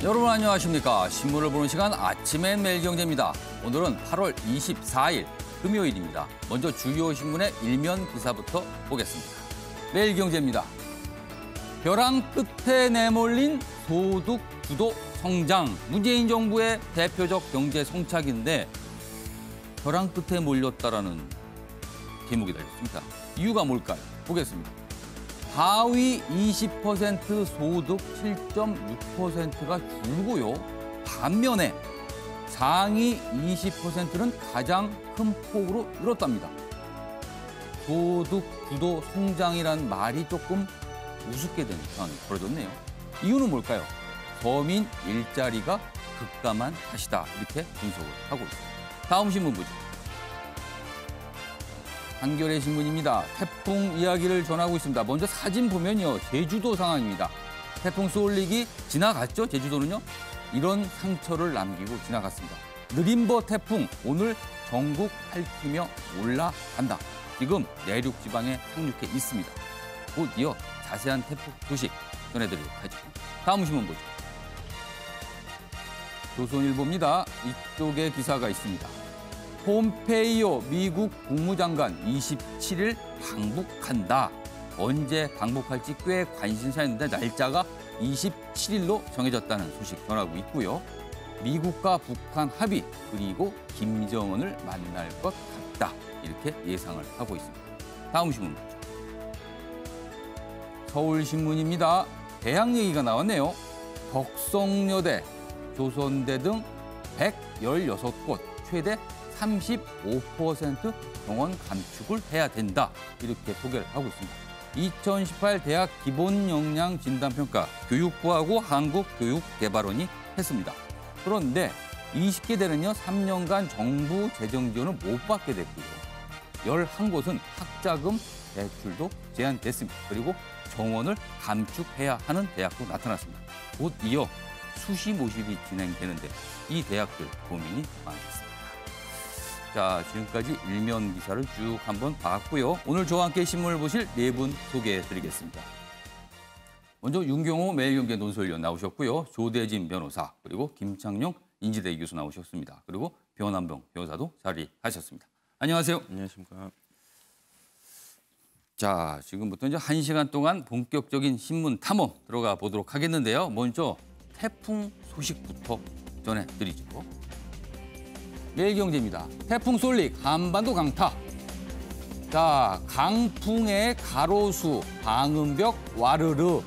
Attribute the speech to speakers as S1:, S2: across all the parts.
S1: 여러분 안녕하십니까. 신문을 보는 시간 아침엔 매일경제입니다. 오늘은 8월 24일 금요일입니다. 먼저 주요 신문의 일면 기사부터 보겠습니다. 매일경제입니다. 벼랑 끝에 내몰린 소득 주도 성장. 문재인 정부의 대표적 경제 성착인데 벼랑 끝에 몰렸다라는 제목이 달렸습니다. 이유가 뭘까요? 보겠습니다. 하위 20% 소득 7.6%가 줄고요. 반면에 상위 20%는 가장 큰 폭으로 늘었답니다. 소득 주도 성장이란 말이 조금 우습게 되는 상황이 벌어졌네요. 이유는 뭘까요? 서민 일자리가 급감한 탓이다. 이렇게 분석을 하고 있습니다. 다음 신문 보죠. 한겨레 신문입니다. 태풍 이야기를 전하고 있습니다. 먼저 사진 보면요. 제주도 상황입니다. 태풍 쏠릭이 지나갔죠. 제주도는요. 이런 상처를 남기고 지나갔습니다. 느림버 태풍 오늘 전국 핥히며 올라간다. 지금 내륙 지방에 상륙해 있습니다. 곧 이어 자세한 태풍 소식 전해드리도록 하죠. 다음 신문 보죠. 조선일보입니다. 이쪽에 기사가 있습니다. 폼페이오 미국 국무장관 27일 방북한다. 언제 방북할지 꽤 관심사였는데 날짜가 27일로 정해졌다는 소식 전하고 있고요. 미국과 북한 합의 그리고 김정은을 만날 것 같다. 이렇게 예상을 하고 있습니다. 다음 신문 보죠. 서울신문입니다. 대학 얘기가 나왔네요. 덕성여대, 조선대 등 116곳 최대 35% 병원 감축을 해야 된다. 이렇게 소개를 하고 있습니다. 2018 대학 기본역량진단평가 교육부하고 한국교육개발원이 했습니다. 그런데 20개대는요 3년간 정부 재정 지원을 못 받게 됐고요. 11곳은 학자금 대출도 제한됐습니다. 그리고 정원을 감축해야 하는 대학도 나타났습니다. 곧 이어 수시 모집이 진행되는데 이 대학들 고민이 많겠습니다. 자, 지금까지 일면 기사를 쭉 한번 봤고요. 오늘 저와 함께 신문을 보실 네 분 소개해드리겠습니다. 먼저 윤경호 매일경제 논설위원 나오셨고요. 조대진 변호사, 그리고 김창룡 인지대 교수 나오셨습니다. 그리고 변한병 변호사도 자리하셨습니다. 안녕하세요.
S2: 안녕하십니까.
S1: 자, 지금부터 이제 1시간 동안 본격적인 신문 탐험 들어가 보도록 하겠는데요. 먼저 태풍 소식부터 전해드리죠. 매일경제입니다. 태풍 쏠릭, 한반도 강타. 자, 강풍의 가로수, 방음벽 와르르.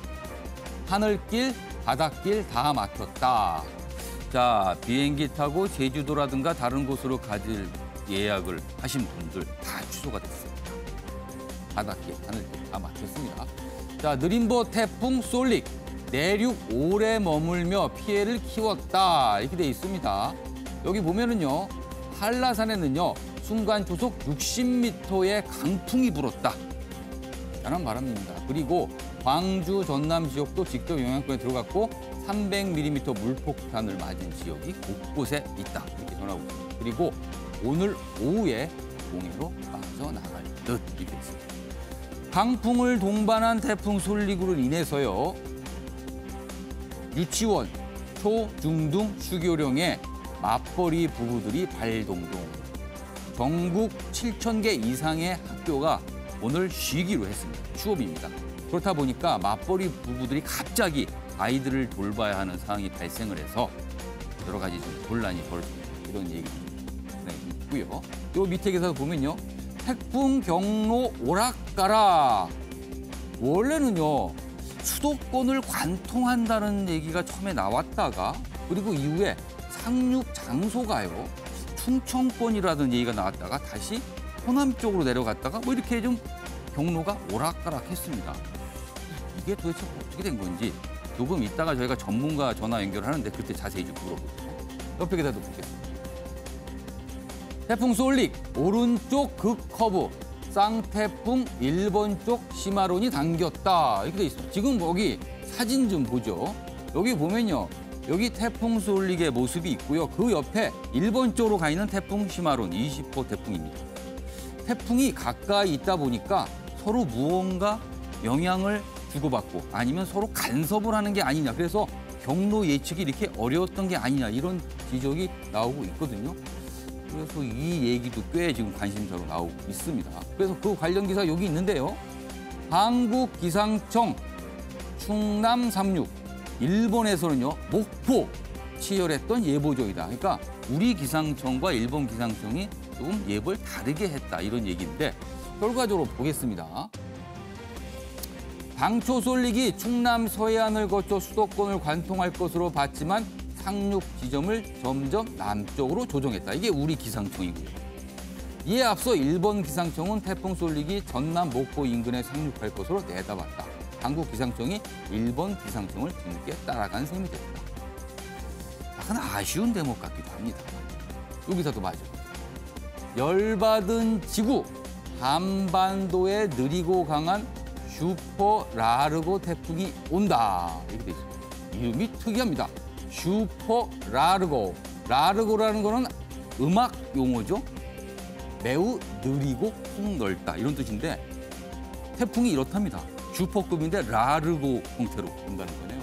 S1: 하늘길, 바닷길 다 막혔다. 자, 비행기 타고 제주도라든가 다른 곳으로 가질 예약을 하신 분들 다 취소가 됐습니다. 바닷길, 하늘길 다 막혔습니다. 자, 느림버 태풍 쏠릭. 내륙 오래 머물며 피해를 키웠다. 이렇게 돼 있습니다. 여기 보면은요, 한라산에는요, 순간 초속 60m의 강풍이 불었다. 대단한 바람입니다. 그리고 광주, 전남 지역도 직접 영향권에 들어갔고 300mm 물폭탄을 맞은 지역이 곳곳에 있다. 이렇게 전하고 있습니다. 그리고 오늘 오후에 동해로 빠져나갈 듯 이렇게 있습니다. 강풍을 동반한 태풍 쏠릭으로 인해서요, 유치원, 초, 중, 등 휴교령에 맞벌이 부부들이 발동동. 전국 7,000개 이상의 학교가 오늘 쉬기로 했습니다. 휴업입니다. 그렇다 보니까 맞벌이 부부들이 갑자기 아이들을 돌봐야 하는 상황이 발생을 해서 여러 가지 좀 곤란이 벌어집니다. 이런 얘기도 있고요. 요 밑에 기사 보면요. 태풍 경로 오락가락. 원래는요, 수도권을 관통한다는 얘기가 처음에 나왔다가 그리고 이후에 상륙 장소가요, 충청권이라는 얘기가 나왔다가 다시 호남 쪽으로 내려갔다가 뭐 이렇게 좀 경로가 오락가락했습니다. 이게 도대체 어떻게 된 건지 조금 이따가 저희가 전문가 전화 연결하는데 그때 자세히 좀 물어보죠. 옆에 기사도 보겠습니다. 태풍 쏠릭 오른쪽 극커브 쌍태풍 일본 쪽 시마론이 당겼다. 이렇게 돼 있습니다. 지금 여기 사진 좀 보죠. 여기 보면요. 여기 태풍 쏠릭의 모습이 있고요. 그 옆에 일본 쪽으로 가 있는 태풍 시마론 20호 태풍입니다. 태풍이 가까이 있다 보니까 서로 무언가 영향을 주고받고 아니면 서로 간섭을 하는 게 아니냐. 그래서 경로 예측이 이렇게 어려웠던 게 아니냐 이런 지적이 나오고 있거든요. 그래서 이 얘기도 꽤 지금 관심사로 나오고 있습니다. 그래서 그 관련 기사 여기 있는데요. 한국기상청 충남 36 일본에서는요 목포 치열했던 예보조이다. 그러니까 우리 기상청과 일본 기상청이 조금 예보를 다르게 했다 이런 얘기인데 결과적으로 보겠습니다. 당초 쏠릭이 충남 서해안을 거쳐 수도권을 관통할 것으로 봤지만 상륙 지점을 점점 남쪽으로 조정했다. 이게 우리 기상청이고요. 이에 앞서 일본 기상청은 태풍 쏠릭이 전남 목포 인근에 상륙할 것으로 내다봤다. 한국 기상청이 일본 기상청을 뒤늦게 따라간 셈이 됐다. 약간 아쉬운 대목 같기도 합니다. 여기서도 맞아요. 열받은 지구, 한반도에 느리고 강한 슈퍼 라르고 태풍이 온다. 이렇게 돼 있습니다. 이름이 특이합니다. 슈퍼 라르고. 라르고라는 거는 음악 용어죠. 매우 느리고 폭넓다 이런 뜻인데 태풍이 이렇답니다. 슈퍼급인데 라르고 형태로 온다는 거네요.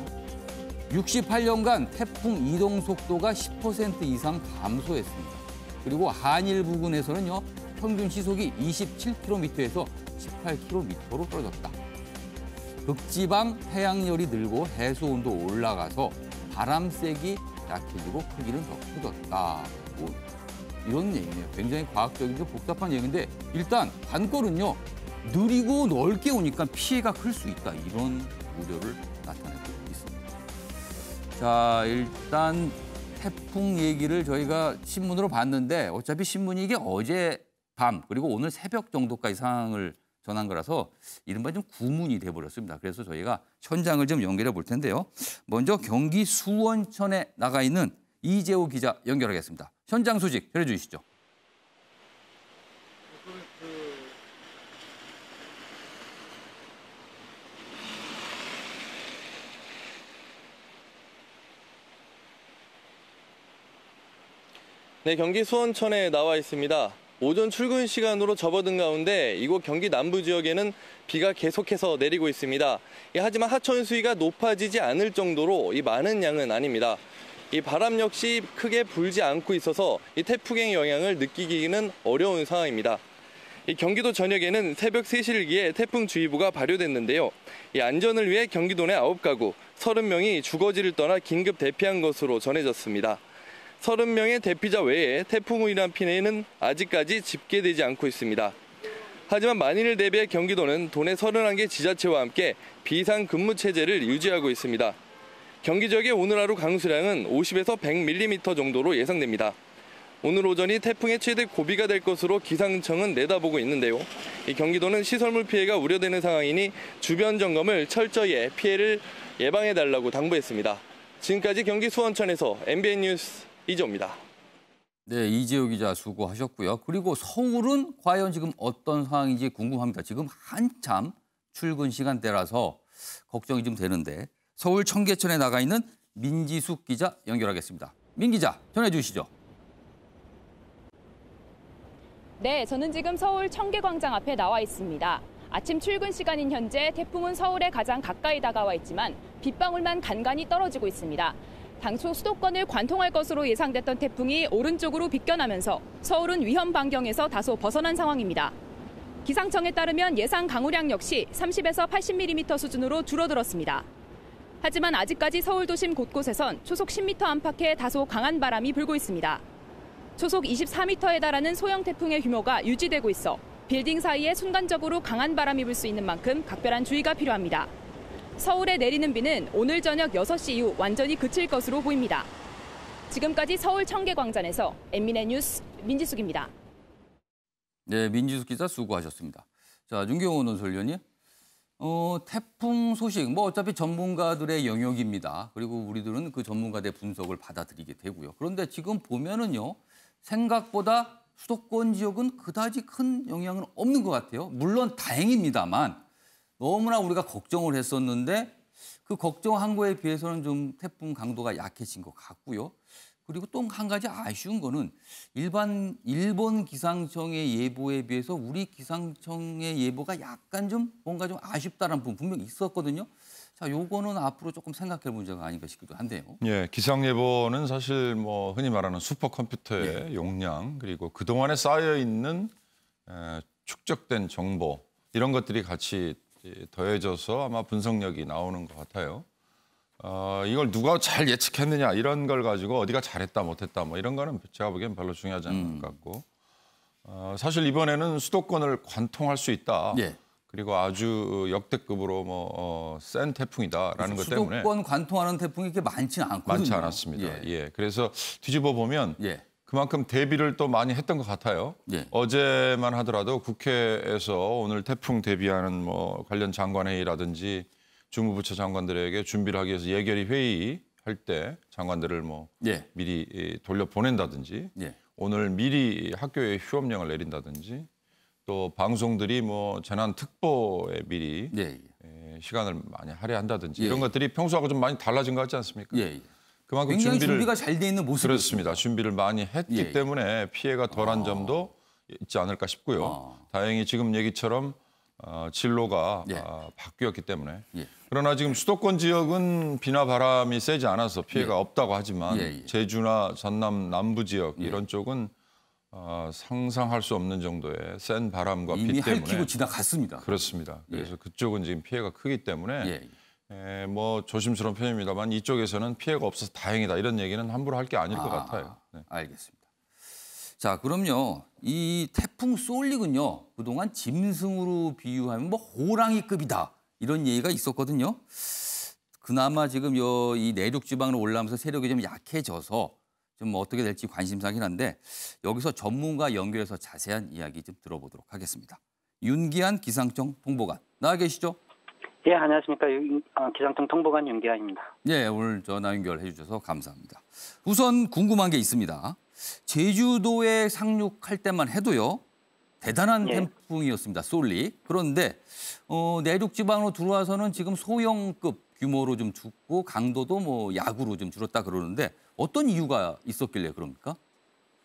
S1: 68년간 태풍 이동 속도가 10% 이상 감소했습니다. 그리고 한일 부근에서는요 평균 시속이 27km에서 18km로 떨어졌다. 극지방 태양열이 늘고 해수 온도 올라가서 바람 세기 약해지고 크기는 더 커졌다. 뭐 이런 얘기네요. 굉장히 과학적이고 복잡한 얘기인데 일단 관건은요. 느리고 넓게 오니까 피해가 클 수 있다. 이런 우려를 나타내고 있습니다. 자, 일단 태풍 얘기를 저희가 신문으로 봤는데 어차피 신문이 이게 어제 밤 그리고 오늘 새벽 정도까지 상황을 전한 거라서 이른바 좀 구문이 돼버렸습니다. 그래서 저희가 현장을 좀 연결해 볼 텐데요. 먼저 경기 수원천에 나가 있는 이재호 기자 연결하겠습니다. 현장 소식 전해주시죠.
S2: 네, 경기 수원천에 나와 있습니다. 오전 출근 시간으로 접어든 가운데 이곳 경기 남부 지역에는 비가 계속해서 내리고 있습니다. 하지만 하천 수위가 높아지지 않을 정도로 이 많은 양은 아닙니다. 이 바람 역시 크게 불지 않고 있어서 이 태풍의 영향을 느끼기는 어려운 상황입니다. 이 경기도 전역에는 새벽 3시를 기해 태풍주의보가 발효됐는데요. 이 안전을 위해 경기도 내 9가구 30명이 주거지를 떠나 긴급 대피한 것으로 전해졌습니다. 30명의 대피자 외에 태풍으로 인한 피해는 아직까지 집계되지 않고 있습니다. 하지만 만일을 대비해 경기도는 도내 31개 지자체와 함께 비상근무 체제를 유지하고 있습니다. 경기 지역의 오늘 하루 강수량은 50에서 100mm 정도로 예상됩니다. 오늘 오전이 태풍의 최대 고비가 될 것으로 기상청은 내다보고 있는데요. 이 경기도는 시설물 피해가 우려되는 상황이니 주변 점검을 철저히 해 피해를 예방해달라고 당부했습니다. 지금까지 경기 수원천에서 MBN 뉴스 이재호입니다.
S1: 네, 이재호 기자 수고하셨고요. 그리고 서울은 과연 지금 어떤 상황인지 궁금합니다. 지금 한참 출근 시간대라서 걱정이 좀 되는데 서울 청계천에 나가 있는 민지숙 기자 연결하겠습니다. 민 기자 전해주시죠.
S3: 네, 저는 지금 서울 청계광장 앞에 나와 있습니다. 아침 출근 시간인 현재 태풍은 서울에 가장 가까이 다가와 있지만 빗방울만 간간히 떨어지고 있습니다. 당초 수도권을 관통할 것으로 예상됐던 태풍이 오른쪽으로 비껴나면서 서울은 위험 반경에서 다소 벗어난 상황입니다. 기상청에 따르면 예상 강우량 역시 30에서 80mm 수준으로 줄어들었습니다. 하지만 아직까지 서울 도심 곳곳에선 초속 10m 안팎의 다소 강한 바람이 불고 있습니다. 초속 24m에 달하는 소형 태풍의 규모가 유지되고 있어 빌딩 사이에 순간적으로 강한 바람이 불 수 있는 만큼 각별한 주의가 필요합니다. 서울에 내리는 비는 오늘 저녁 6시 이후 완전히 그칠 것으로 보입니다. 지금까지 서울 청계광장에서 MBN 뉴스 민지숙입니다.
S1: 네, 민지숙 기자 수고하셨습니다. 자, 윤경호 논설위원님. 태풍 소식, 뭐 어차피 전문가들의 영역입니다. 그리고 우리들은 그 전문가들의 분석을 받아들이게 되고요. 그런데 지금 보면은요, 생각보다 수도권 지역은 그다지 큰 영향은 없는 것 같아요. 물론 다행입니다만 너무나 우리가 걱정을 했었는데 그 걱정한 거에 비해서는 좀 태풍 강도가 약해진 것 같고요. 그리고 또 한 가지 아쉬운 거는 일본 기상청의 예보에 비해서 우리 기상청의 예보가 약간 좀 뭔가 좀 아쉽다는 부분 분명히 있었거든요. 자, 요거는 앞으로 조금 생각할 문제가 아닌가 싶기도 한데요.
S4: 예, 기상예보는 사실 뭐 흔히 말하는 슈퍼컴퓨터의 용량 그리고 그동안에 쌓여 있는 축적된 정보 이런 것들이 같이 더해져서 아마 분석력이 나오는 것 같아요. 이걸 누가 잘 예측했느냐 이런 걸 가지고 어디가 잘했다 못했다 뭐 이런 거는 제가 보기엔 별로 중요하지 않은 것 같고 사실 이번에는 수도권을 관통할 수 있다.
S1: 예.
S4: 그리고 아주 역대급으로 센 태풍이다라는 것 때문에
S1: 수도권 관통하는 태풍이 그렇게 많지는 않거든요.
S4: 많지 않았습니다. 예. 그래서 뒤집어 보면
S1: 예.
S4: 그만큼 대비를 또 많이 했던 것 같아요.
S1: 예.
S4: 어제만 하더라도 국회에서 오늘 태풍 대비하는 뭐 관련 장관회의라든지 주무부처 장관들에게 준비를 하기 위해서 예결위 회의할 때 장관들을 뭐
S1: 예.
S4: 미리 돌려 보낸다든지
S1: 예.
S4: 오늘 미리 학교에 휴업령을 내린다든지 또 방송들이 뭐 재난 특보에 미리
S1: 예.
S4: 시간을 많이 할애한다든지
S1: 예.
S4: 이런 것들이 평소하고 좀 많이 달라진 것 같지 않습니까?
S1: 예.
S4: 그만큼
S1: 굉장히
S4: 준비를
S1: 준비가 잘 돼 있는 모습.
S4: 그렇습니다. 준비를 많이 했기
S1: 예.
S4: 때문에 피해가 덜한 점도 있지 않을까 싶고요. 다행히 지금 얘기처럼 진로가
S1: 예.
S4: 바뀌었기 때문에.
S1: 예.
S4: 그러나 지금 수도권 지역은 비나 바람이 세지 않아서 피해가 없다고 하지만 제주나 전남 남부 지역 이런 쪽은 상상할 수 없는 정도의 센 바람과
S1: 이미
S4: 비 때문에
S1: 핥히고 지나갔습니다.
S4: 그렇습니다. 그래서 그쪽은 지금 피해가 크기 때문에
S1: 예.
S4: 뭐 조심스러운 표현입니다만 이쪽에서는 피해가 없어서 다행이다 이런 얘기는 함부로 할 게 아닐 것 같아요. 네.
S1: 알겠습니다. 자, 그럼요. 이 태풍 쏠릭은요. 그동안 짐승으로 비유하면 뭐 호랑이급이다. 이런 얘기가 있었거든요. 그나마 지금 이 내륙 지방으로 올라오면서 세력이 좀 약해져서 좀 어떻게 될지 관심사긴 한데 여기서 전문가 연결해서 자세한 이야기 좀 들어보도록 하겠습니다. 윤기한 기상청 통보관 나와 계시죠?
S5: 예, 안녕하십니까. 기상청 통보관 윤기한입니다.
S1: 네, 오늘 전화 연결해 주셔서 감사합니다. 우선 궁금한 게 있습니다. 제주도에 상륙할 때만 해도요. 대단한 태풍이었습니다. 쏠릭. 그런데 내륙 지방으로 들어와서는 지금 소형급 규모로 좀 죽고 강도도 뭐 약으로 좀 줄었다 그러는데 어떤 이유가 있었길래 그럽니까?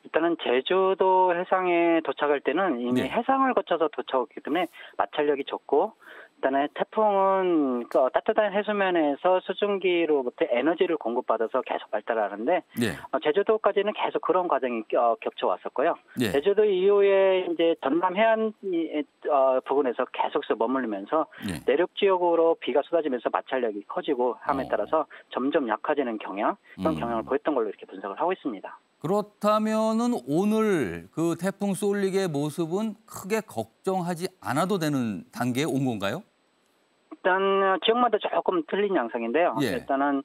S5: 일단은 제주도 해상에 도착할 때는 이미 해상을 거쳐서 도착했기 때문에 마찰력이 적고 일단은 태풍은 따뜻한 해수면에서 수증기로부터 에너지를 공급받아서 계속 발달하는데 제주도까지는 계속 그런 과정이 겹쳐왔었고요. 제주도 이후에 이제 전남 해안 부근에서 계속 머물면서 내륙 지역으로 비가 쏟아지면서 마찰력이 커지고 함에 따라서 점점 약해지는 경향, 그런 경향을 보였던 걸로 이렇게 분석을 하고 있습니다.
S1: 그렇다면은 오늘 그 태풍 쏠릭의 모습은 크게 걱정하지 않아도 되는 단계에 온 건가요?
S5: 일단 지역마다 조금 틀린 양상인데요. 일단은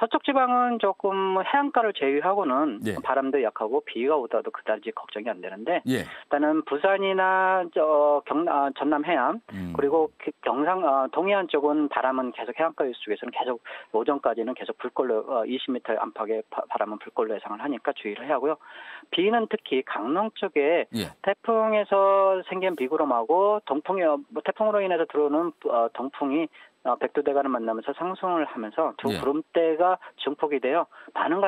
S5: 서쪽 지방은 조금 해안가를 제외하고는 바람도 약하고 비가 오더라도 그다지 걱정이 안 되는데 일단은 부산이나 전남 해안 그리고 경상 동해안 쪽은 바람은 계속 해안가 쪽에서는 계속 오전까지는 계속 불골로 20m 안팎의 바람은 불골로 예상을 하니까 주의를 해야 하고요. 비는 특히 강릉 쪽에 태풍에서 생긴 비구름하고 태풍으로 인해서 들어오는 동풍이 백두대간을 만나면서 상승을 하면서 두 구름대가 증폭이 되어 많은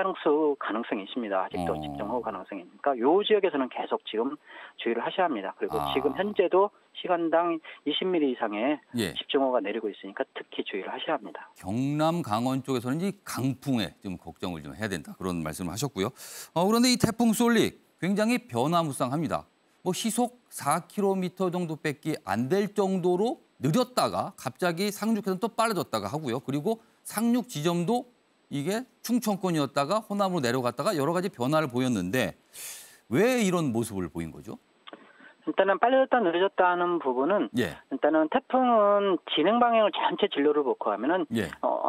S5: 가능성이 있습니다. 아직도 집중호우 가능성이니까 이 지역에서는 계속 지금 주의를 하셔야 합니다. 그리고 지금 현재도 시간당 20mm 이상의 집중호우가 내리고 있으니까 특히 주의를 하셔야 합니다.
S1: 경남 강원 쪽에서는 이 강풍에 좀 걱정을 좀 해야 된다 그런 말씀을 하셨고요. 그런데 이 태풍 쏠릭 굉장히 변화무쌍합니다. 뭐 시속 4km 정도밖에 안 될 정도로 느렸다가 갑자기 상륙해서 또 빨라졌다가 하고요. 그리고 상륙 지점도 이게 충청권이었다가 호남으로 내려갔다가 여러 가지 변화를 보였는데 왜 이런 모습을 보인 거죠?
S5: 일단은 빨라졌다 느려졌다 하는 부분은 일단은 태풍은 진행 방향을 전체 진로를 놓고 하면은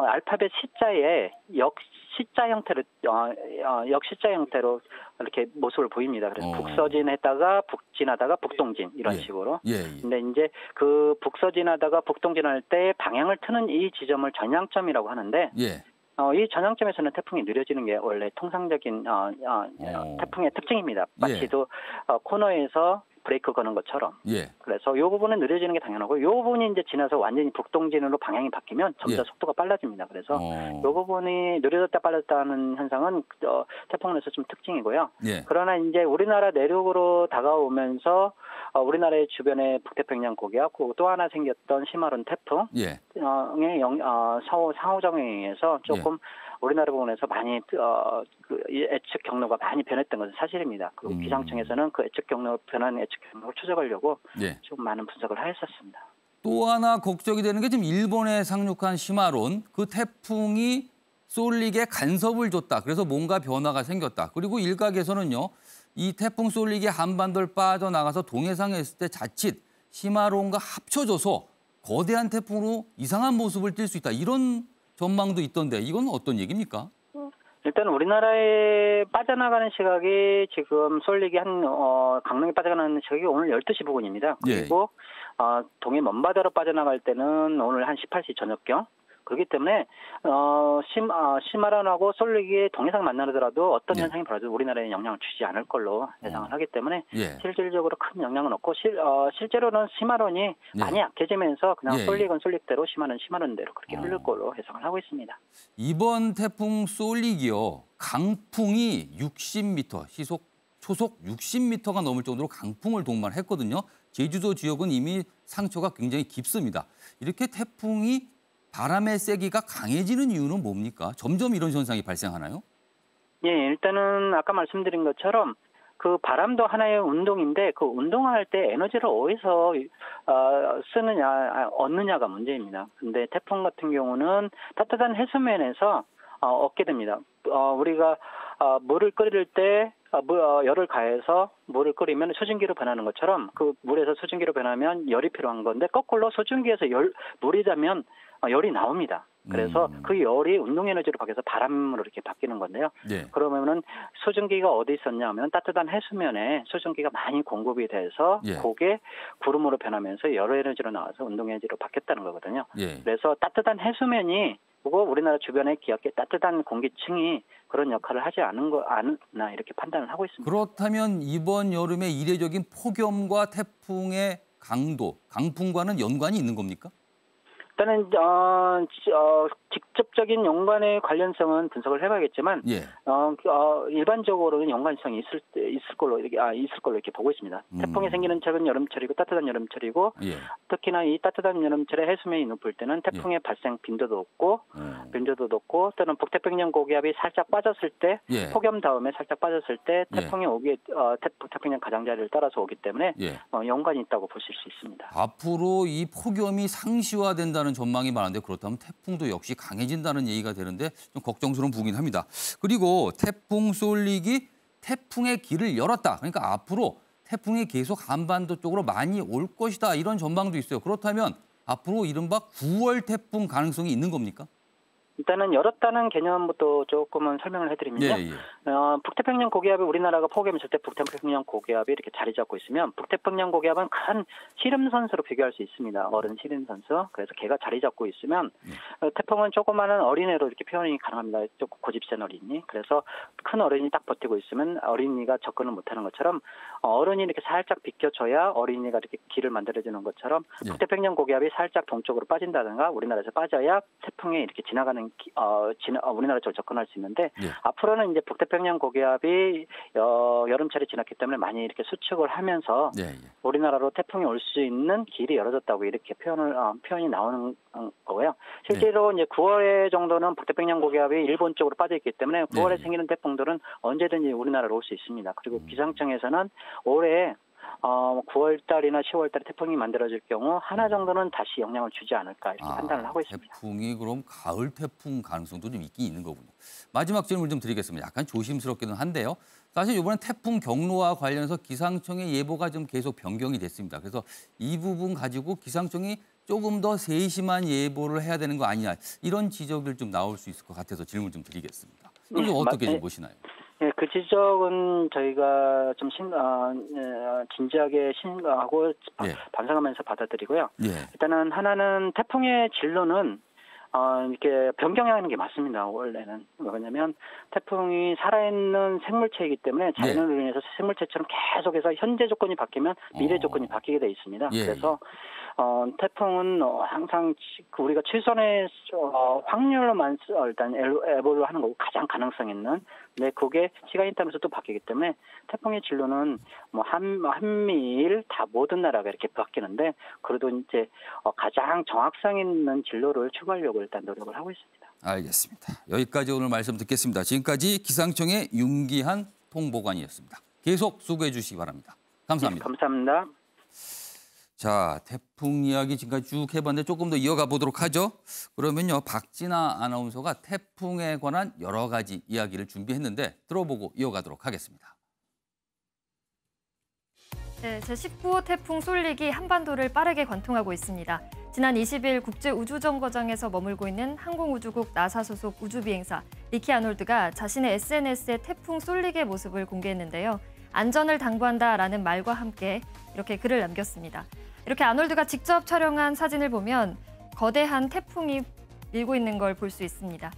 S5: 알파벳 C자에 역시자 형태로 이렇게 모습을 보입니다. 그래서 북서진했다가 북진하다가 북동진 이런 식으로. 근데 이제 그 북서진하다가 북동진할 때 방향을 트는 이 지점을 전향점이라고 하는데 이 전향점에서는 태풍이 느려지는 게 원래 통상적인 태풍의 특징입니다. 마치도 코너에서 브레이크 거는 것처럼.
S1: 예.
S5: 그래서 이 부분은 느려지는 게 당연하고 이 부분이 이제 지나서 완전히 북동진으로 방향이 바뀌면 점차
S1: 예.
S5: 속도가 빨라집니다. 그래서 이 부분이 느려졌다 빨라졌다는 현상은 태풍에서 좀 특징이고요.
S1: 예.
S5: 그러나 이제 우리나라 내륙으로 다가오면서 우리나라의 주변에 북태평양 고기압 또 하나 생겼던 시마론 태풍의
S1: 예.
S5: 상호작용에 의해서 조금 우리나라 부분에서 많이 이 예측 경로가 많이 변했던 것은 사실입니다. 그리고 기상청에서는 그 변한 예측 경로를 추적하려고 좀 많은 분석을 하였었습니다.
S1: 또 하나 걱정이 되는 게 지금 일본에 상륙한 시마론, 그 태풍이 쏠릭에 간섭을 줬다. 그래서 뭔가 변화가 생겼다. 그리고 일각에서는요, 이 태풍 쏠릭이 한반도를 빠져나가서 동해상에 있을 때 자칫 시마론과 합쳐져서 거대한 태풍으로 이상한 모습을 띌 수 있다. 이런 전망도 있던데 이건 어떤 얘기입니까?
S5: 일단 우리나라에 빠져나가는 시각이 지금 쏠릭이 강릉에 빠져나가는 시각이 오늘 12시 부근입니다. 그리고 동해 먼바다로 빠져나갈 때는 오늘 한 18시 저녁경. 그렇기 때문에 시마론하고 쏠릭이 동해상 만나더라도 어떤 현상이 벌어져도 우리나라에 영향을 주지 않을 걸로 예상을 하기 때문에 실질적으로 큰 영향은 없고 실제로는 시마론이 많이 약해지면서 그냥 쏠릭은 쏠릭대로 시마론은 시마론대로 그렇게 흐를 걸로 예상을 하고 있습니다.
S1: 이번 태풍 쏠릭이요. 강풍이 60m, 초속 60m가 넘을 정도로 강풍을 동반했거든요. 제주도 지역은 이미 상처가 굉장히 깊습니다. 이렇게 태풍이 바람의 세기가 강해지는 이유는 뭡니까? 점점 이런 현상이 발생하나요?
S5: 예, 일단은 아까 말씀드린 것처럼 그 바람도 하나의 운동인데 그 운동할 때 에너지를 어디서 얻느냐가 문제입니다. 근데 태풍 같은 경우는 따뜻한 해수면에서 얻게 됩니다. 우리가 물을 끓일 때 열을 가해서 물을 끓이면 수증기로 변하는 것처럼 그 물에서 수증기로 변하면 열이 필요한 건데 거꾸로 수증기에서 물이 자면 열이 나옵니다. 그래서 그 열이 운동 에너지로 바뀌어서 바람으로 이렇게 바뀌는 건데요. 그러면은 수증기가 어디 있었냐 하면 따뜻한 해수면에 수증기가 많이 공급이 돼서 그게 구름으로 변하면서 열 에너지로 나와서 운동 에너지로 바뀌었다는 거거든요. 그래서 따뜻한 해수면이 그리고 우리나라 주변의 기압계 따뜻한 공기층이 그런 역할을 하지 않나 이렇게 판단을 하고 있습니다.
S1: 그렇다면 이번 여름에 이례적인 폭염과 태풍의 강도, 강풍과는 연관이 있는 겁니까?
S5: 일단은 직접적인 연관의 관련성은 분석을 해봐야겠지만 일반적으로는 연관성이 있을 걸로 이렇게 보고 있습니다. 태풍이 생기는 철은 여름철이고 따뜻한 여름철이고 특히나 이 따뜻한 여름철에 해수면이 높을 때는 태풍의 발생 빈도도 높고 또는 북태평양 고기압이 살짝 빠졌을 때 폭염 다음에 살짝 빠졌을 때 태풍이 북태평양 가장자리를 따라서 오기 때문에 연관이 있다고 보실 수 있습니다.
S1: 앞으로 이 폭염이 상시화된다는 전망이 많은데 그렇다면 태풍도 역시 강해진다는 얘기가 되는데 좀 걱정스러운 부분이긴 합니다. 그리고 태풍 쏠릭이 태풍의 길을 열었다. 그러니까 앞으로 태풍이 계속 한반도 쪽으로 많이 올 것이다. 이런 전망도 있어요. 그렇다면 앞으로 이른바 9월 태풍 가능성이 있는 겁니까?
S5: 일단은 열었다는 개념부터 조금은 설명을 해드리면요. 북태평양 고기압이 우리나라가 폭염했을 때 북태평양 고기압이 이렇게 자리 잡고 있으면 북태평양 고기압은 큰 씨름선수로 비교할 수 있습니다. 어른 씨름선수. 그래서 걔가 자리 잡고 있으면 태풍은 조그마한 어린애로 이렇게 표현이 가능합니다. 조금 고집센 어린이. 그래서 큰 어른이 딱 버티고 있으면 어린이가 접근을 못하는 것처럼 어른이 이렇게 살짝 비켜줘야 어린이가 이렇게 길을 만들어주는 것처럼 북태평양 고기압이 살짝 동쪽으로 빠진다든가 우리나라에서 빠져야 태풍에 이렇게 지나가는 우리나라 쪽으로 접근할 수 있는데 앞으로는 이제 북태평양 고기압이 여름철이 지났기 때문에 많이 이렇게 수축을 하면서 우리나라로 태풍이 올 수 있는 길이 열어졌다고 이렇게 표현이 나오는 거고요. 실제로 이제 9월에 정도는 북태평양 고기압이 일본 쪽으로 빠져 있기 때문에 9월에 생기는 태풍들은 언제든지 우리나라로 올 수 있습니다. 그리고 기상청에서는 올해 9월 달이나 10월 달에 태풍이 만들어질 경우 하나 정도는 다시 영향을 주지 않을까 이렇게 판단을 하고 있습니다.
S1: 태풍이 그럼 가을 태풍 가능성도 좀 있긴 있는 거군요. 마지막 질문 좀 드리겠습니다. 약간 조심스럽기는 한데요. 사실 이번에 태풍 경로와 관련해서 기상청의 예보가 좀 계속 변경이 됐습니다. 그래서 이 부분 가지고 기상청이 조금 더 세심한 예보를 해야 되는 거 아니냐 이런 지적을 좀 나올 수 있을 것 같아서 질문 좀 드리겠습니다. 이걸 좀 어떻게 좀 보시나요?
S5: 그 지적은 저희가 좀 진지하게 심각하고 반성하면서 받아들이고요. 일단은 하나는 태풍의 진로는 이렇게 변경하는 게 맞습니다. 원래는 왜냐하면 태풍이 살아있는 생물체이기 때문에 자연으로 인해서 생물체처럼 계속해서 현재 조건이 바뀌면 미래 조건이 바뀌게 돼 있습니다. 그래서 태풍은 항상 우리가 최선의 확률로만 일단 예보를 하는 거고 가장 가능성 있는. 근데 그게 시간이 따라서 또 바뀌기 때문에 태풍의 진로는 뭐 한미일 다 모든 나라가 이렇게 바뀌는데 그래도 이제 가장 정확성 있는 진로를 추구하려고 일단 노력을 하고 있습니다.
S1: 알겠습니다. 여기까지 오늘 말씀 듣겠습니다. 지금까지 기상청의 윤기한 통보관이었습니다. 계속 수고해 주시기 바랍니다. 감사합니다.
S5: 네, 감사합니다.
S1: 자, 태풍 이야기 지금까지 쭉 해봤는데 조금 더 이어가 보도록 하죠. 그러면요, 박진아 아나운서가 태풍에 관한 여러 가지 이야기를 준비했는데 들어보고 이어가도록 하겠습니다.
S6: 네, 제19호 태풍 쏠릭이 한반도를 빠르게 관통하고 있습니다. 지난 20일 국제우주정거장에서 머물고 있는 항공우주국 나사 소속 우주비행사 리키 아놀드가 자신의 SNS에 태풍 쏠릭의 모습을 공개했는데요. 안전을 당부한다라는 말과 함께 이렇게 글을 남겼습니다. 이렇게 아놀드가 직접 촬영한 사진을 보면 거대한 태풍이 밀고 있는 걸 볼 수 있습니다.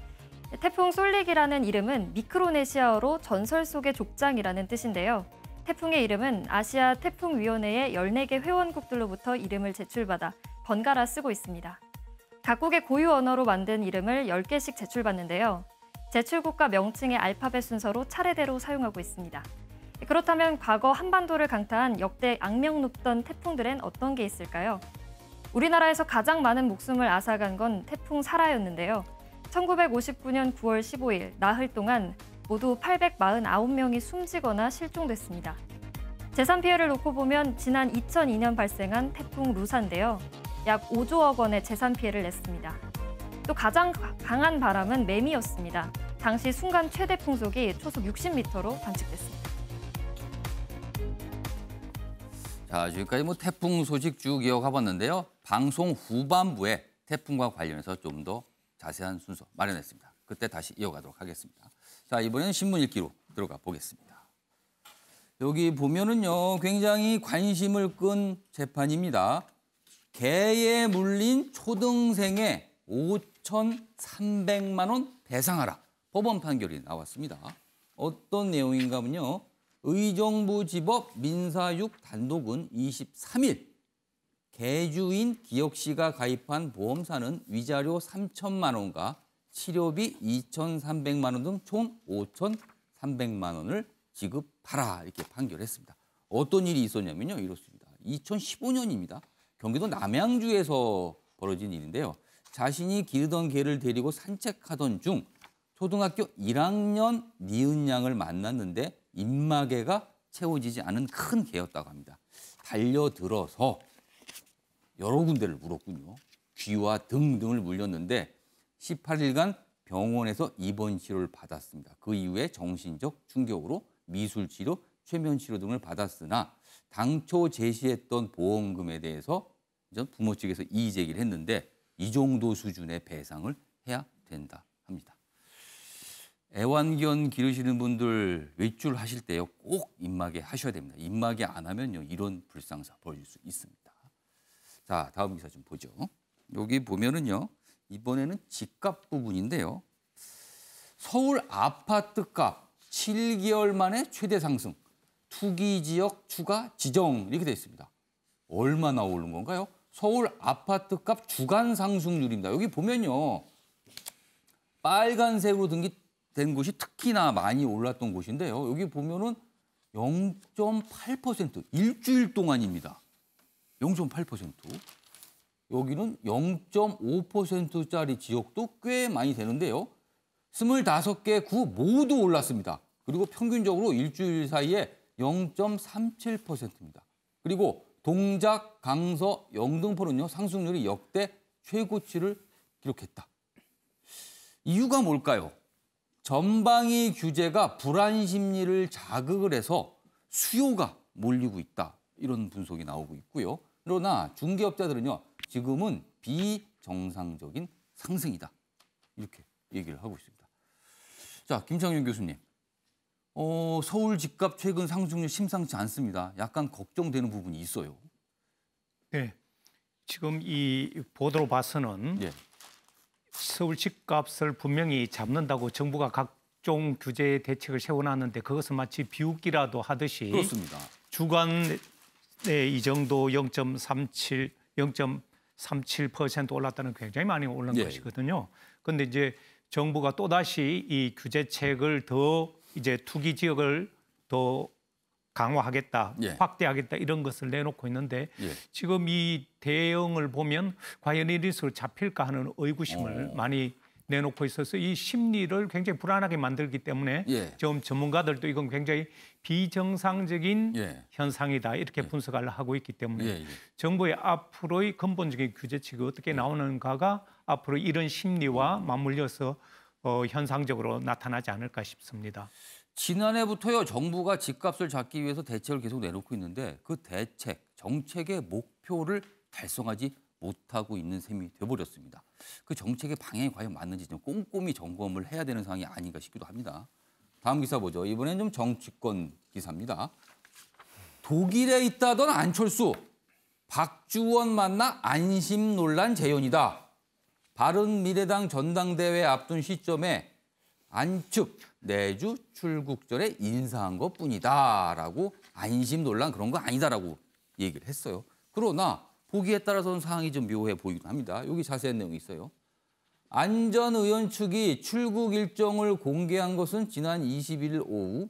S6: 태풍 쏠릭이라는 이름은 미크로네시아어로 전설 속의 족장이라는 뜻인데요. 태풍의 이름은 아시아 태풍위원회의 14개 회원국들로부터 이름을 제출받아 번갈아 쓰고 있습니다. 각국의 고유 언어로 만든 이름을 10개씩 제출받는데요. 제출국가 명칭의 알파벳 순서로 차례대로 사용하고 있습니다. 그렇다면 과거 한반도를 강타한 역대 악명 높던 태풍들엔 어떤 게 있을까요? 우리나라에서 가장 많은 목숨을 앗아간 건 태풍 사라였는데요. 1959년 9월 15일 나흘 동안 모두 849명이 숨지거나 실종됐습니다. 재산 피해를 놓고 보면 지난 2002년 발생한 태풍 루사인데요. 약 5조억 원의 재산 피해를 냈습니다. 또 가장 강한 바람은 매미였습니다. 당시 순간 최대 풍속이 초속 60m로 관측됐습니다.
S1: 자, 지금까지 태풍 소식 쭉 이어가 봤는데요. 방송 후반부에 태풍과 관련해서 좀 더 자세한 순서 마련했습니다. 그때 다시 이어가도록 하겠습니다. 자, 이번에는 신문 읽기로 들어가 보겠습니다. 여기 보면은요, 굉장히 관심을 끈 재판입니다. 개에 물린 초등생에 5,300만 원 배상하라. 법원 판결이 나왔습니다. 어떤 내용인가 하면요. 의정부지법 민사6 단독은 23일 개주인 기혁 씨가 가입한 보험사는 위자료 3천만 원과 치료비 2,300만 원 등 총 5,300만 원을 지급하라 이렇게 판결했습니다. 어떤 일이 있었냐면요. 이렇습니다. 2015년입니다. 경기도 남양주에서 벌어진 일인데요. 자신이 기르던 개를 데리고 산책하던 중 초등학교 1학년 니은 양을 만났는데 입마개가 채워지지 않은 큰 개였다고 합니다. 달려들어서 여러 군데를 물었군요. 귀와 등 등을 물렸는데 18일간 병원에서 입원 치료를 받았습니다. 그 이후에 정신적 충격으로 미술치료, 최면치료 등을 받았으나 당초 제시했던 보험금에 대해서 부모 측에서 이의 제기를 했는데 이 정도 수준의 배상을 해야 된다 합니다. 애완견 기르시는 분들 외출하실 때요 꼭 입마개 하셔야 됩니다. 입마개 안 하면요 이런 불상사 벌어질 수 있습니다. 자, 다음 기사 좀 보죠. 여기 보면은요 이번에는 집값 부분인데요. 서울 아파트값 7개월 만에 최대 상승, 투기 지역 추가 지정 이렇게 돼 있습니다. 얼마나 오른 건가요? 서울 아파트값 주간 상승률입니다. 여기 보면요 빨간색으로 된 곳이 특히나 많이 올랐던 곳인데요. 여기 보면은 0.8% 일주일 동안입니다. 0.8%. 여기는 0.5%짜리 지역도 꽤 많이 되는데요. 25개 구 모두 올랐습니다. 그리고 평균적으로 일주일 사이에 0.37%입니다. 그리고 동작, 강서, 영등포는요 상승률이 역대 최고치를 기록했다. 이유가 뭘까요? 전방위 규제가 불안 심리를 자극을 해서 수요가 몰리고 있다. 이런 분석이 나오고 있고요. 그러나 중개업자들은요. 지금은 비정상적인 상승이다. 이렇게 얘기를 하고 있습니다. 자, 김창윤 교수님. 서울 집값 최근 상승률 심상치 않습니다. 약간 걱정되는 부분이 있어요.
S7: 네. 지금 이 보도로 봐서는 서울 집값을 분명히 잡는다고 정부가 각종 규제 대책을 세워놨는데 그것은 마치 비웃기라도 하듯이
S1: 그렇습니다.
S7: 주간에 이 정도 0.37% 올랐다는 굉장히 많이 오른 것이거든요. 그런데 이제 정부가 또다시 이 규제책을 더 이제 투기 지역을 더 강화하겠다, 확대하겠다 이런 것을 내놓고 있는데 지금 이 대응을 보면 과연 이리서 잡힐까 하는 의구심을 많이 내놓고 있어서 이 심리를 굉장히 불안하게 만들기 때문에 지금 전문가들도 이건 굉장히 비정상적인 현상이다 이렇게 분석을 하고 있기 때문에 정부의 앞으로의 근본적인 규제책이 어떻게 나오는가가 앞으로 이런 심리와 맞물려서 현상적으로 나타나지 않을까 싶습니다.
S1: 지난해부터요 정부가 집값을 잡기 위해서 대책을 계속 내놓고 있는데 그 대책, 정책의 목표를 달성하지 못하고 있는 셈이 돼버렸습니다. 그 정책의 방향이 과연 맞는지 좀 꼼꼼히 점검을 해야 되는 상황이 아닌가 싶기도 합니다. 다음 기사 보죠. 이번엔 좀 정치권 기사입니다. 독일에 있다던 안철수, 박주원 만나 안심 논란 재현이다. 바른미래당 전당대회 앞둔 시점에 안측 내주 출국 전에 인사한 것뿐이다라고 안심 논란 그런 거 아니다라고 얘기를 했어요. 그러나 보기에 따라서는 상황이 좀 묘해 보이기도 합니다. 여기 자세한 내용이 있어요. 안 전 의원 측이 출국 일정을 공개한 것은 지난 21일 오후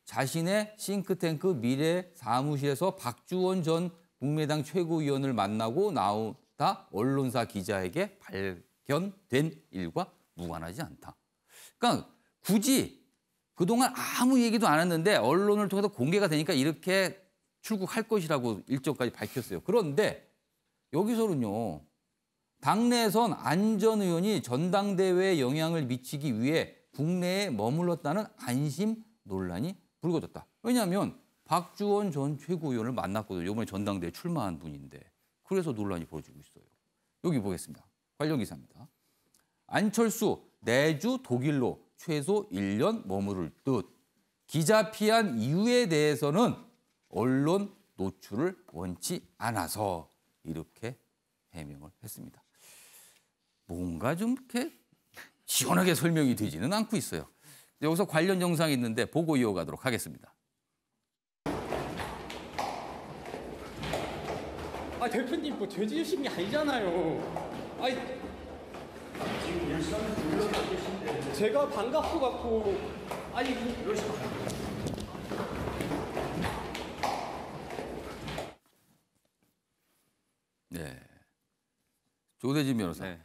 S1: 자신의 싱크탱크 미래 사무실에서 박주원 전 국민의당 최고위원을 만나고 나오다 언론사 기자에게 발견된 일과 무관하지 않다. 그러니까 굳이 그동안 아무 얘기도 안 했는데 언론을 통해서 공개가 되니까 이렇게 출국할 것이라고 일정까지 밝혔어요. 그런데 여기서는요. 당내에선 안 전 의원이 전당대회에 영향을 미치기 위해 국내에 머물렀다는 안심 논란이 불거졌다. 왜냐하면 박주원 전 최고위원을 만났거든요. 이번에 전당대회 출마한 분인데. 그래서 논란이 벌어지고 있어요. 여기 보겠습니다. 관련 기사입니다. 안철수 내주 독일로 최소 1년 머무를 듯. 기자 피한 이유에 대해서는 언론 노출을 원치 않아서 이렇게 해명을 했습니다. 뭔가 좀 이렇게 시원하게 설명이 되지는 않고 있어요. 여기서 관련 영상이 있는데 보고 이어가도록 하겠습니다.
S8: 아 대표님 뭐 죄 지으신 게 아니잖아요. 아니 제가 반갑고 갖고 아니
S1: 네, 조대진 변호사. 네.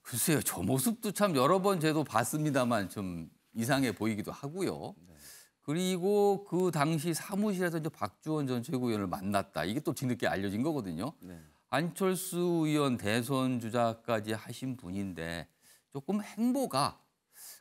S1: 글쎄요, 저 모습도 참 여러 번 저도 봤습니다만 좀 이상해 보이기도 하고요. 네. 그리고 그 당시 사무실에서 이제 박주원 전 최고위원을 만났다. 이게 또 뒤늦게 알려진 거거든요. 네. 안철수 의원 대선 주자까지 하신 분인데 조금 행보가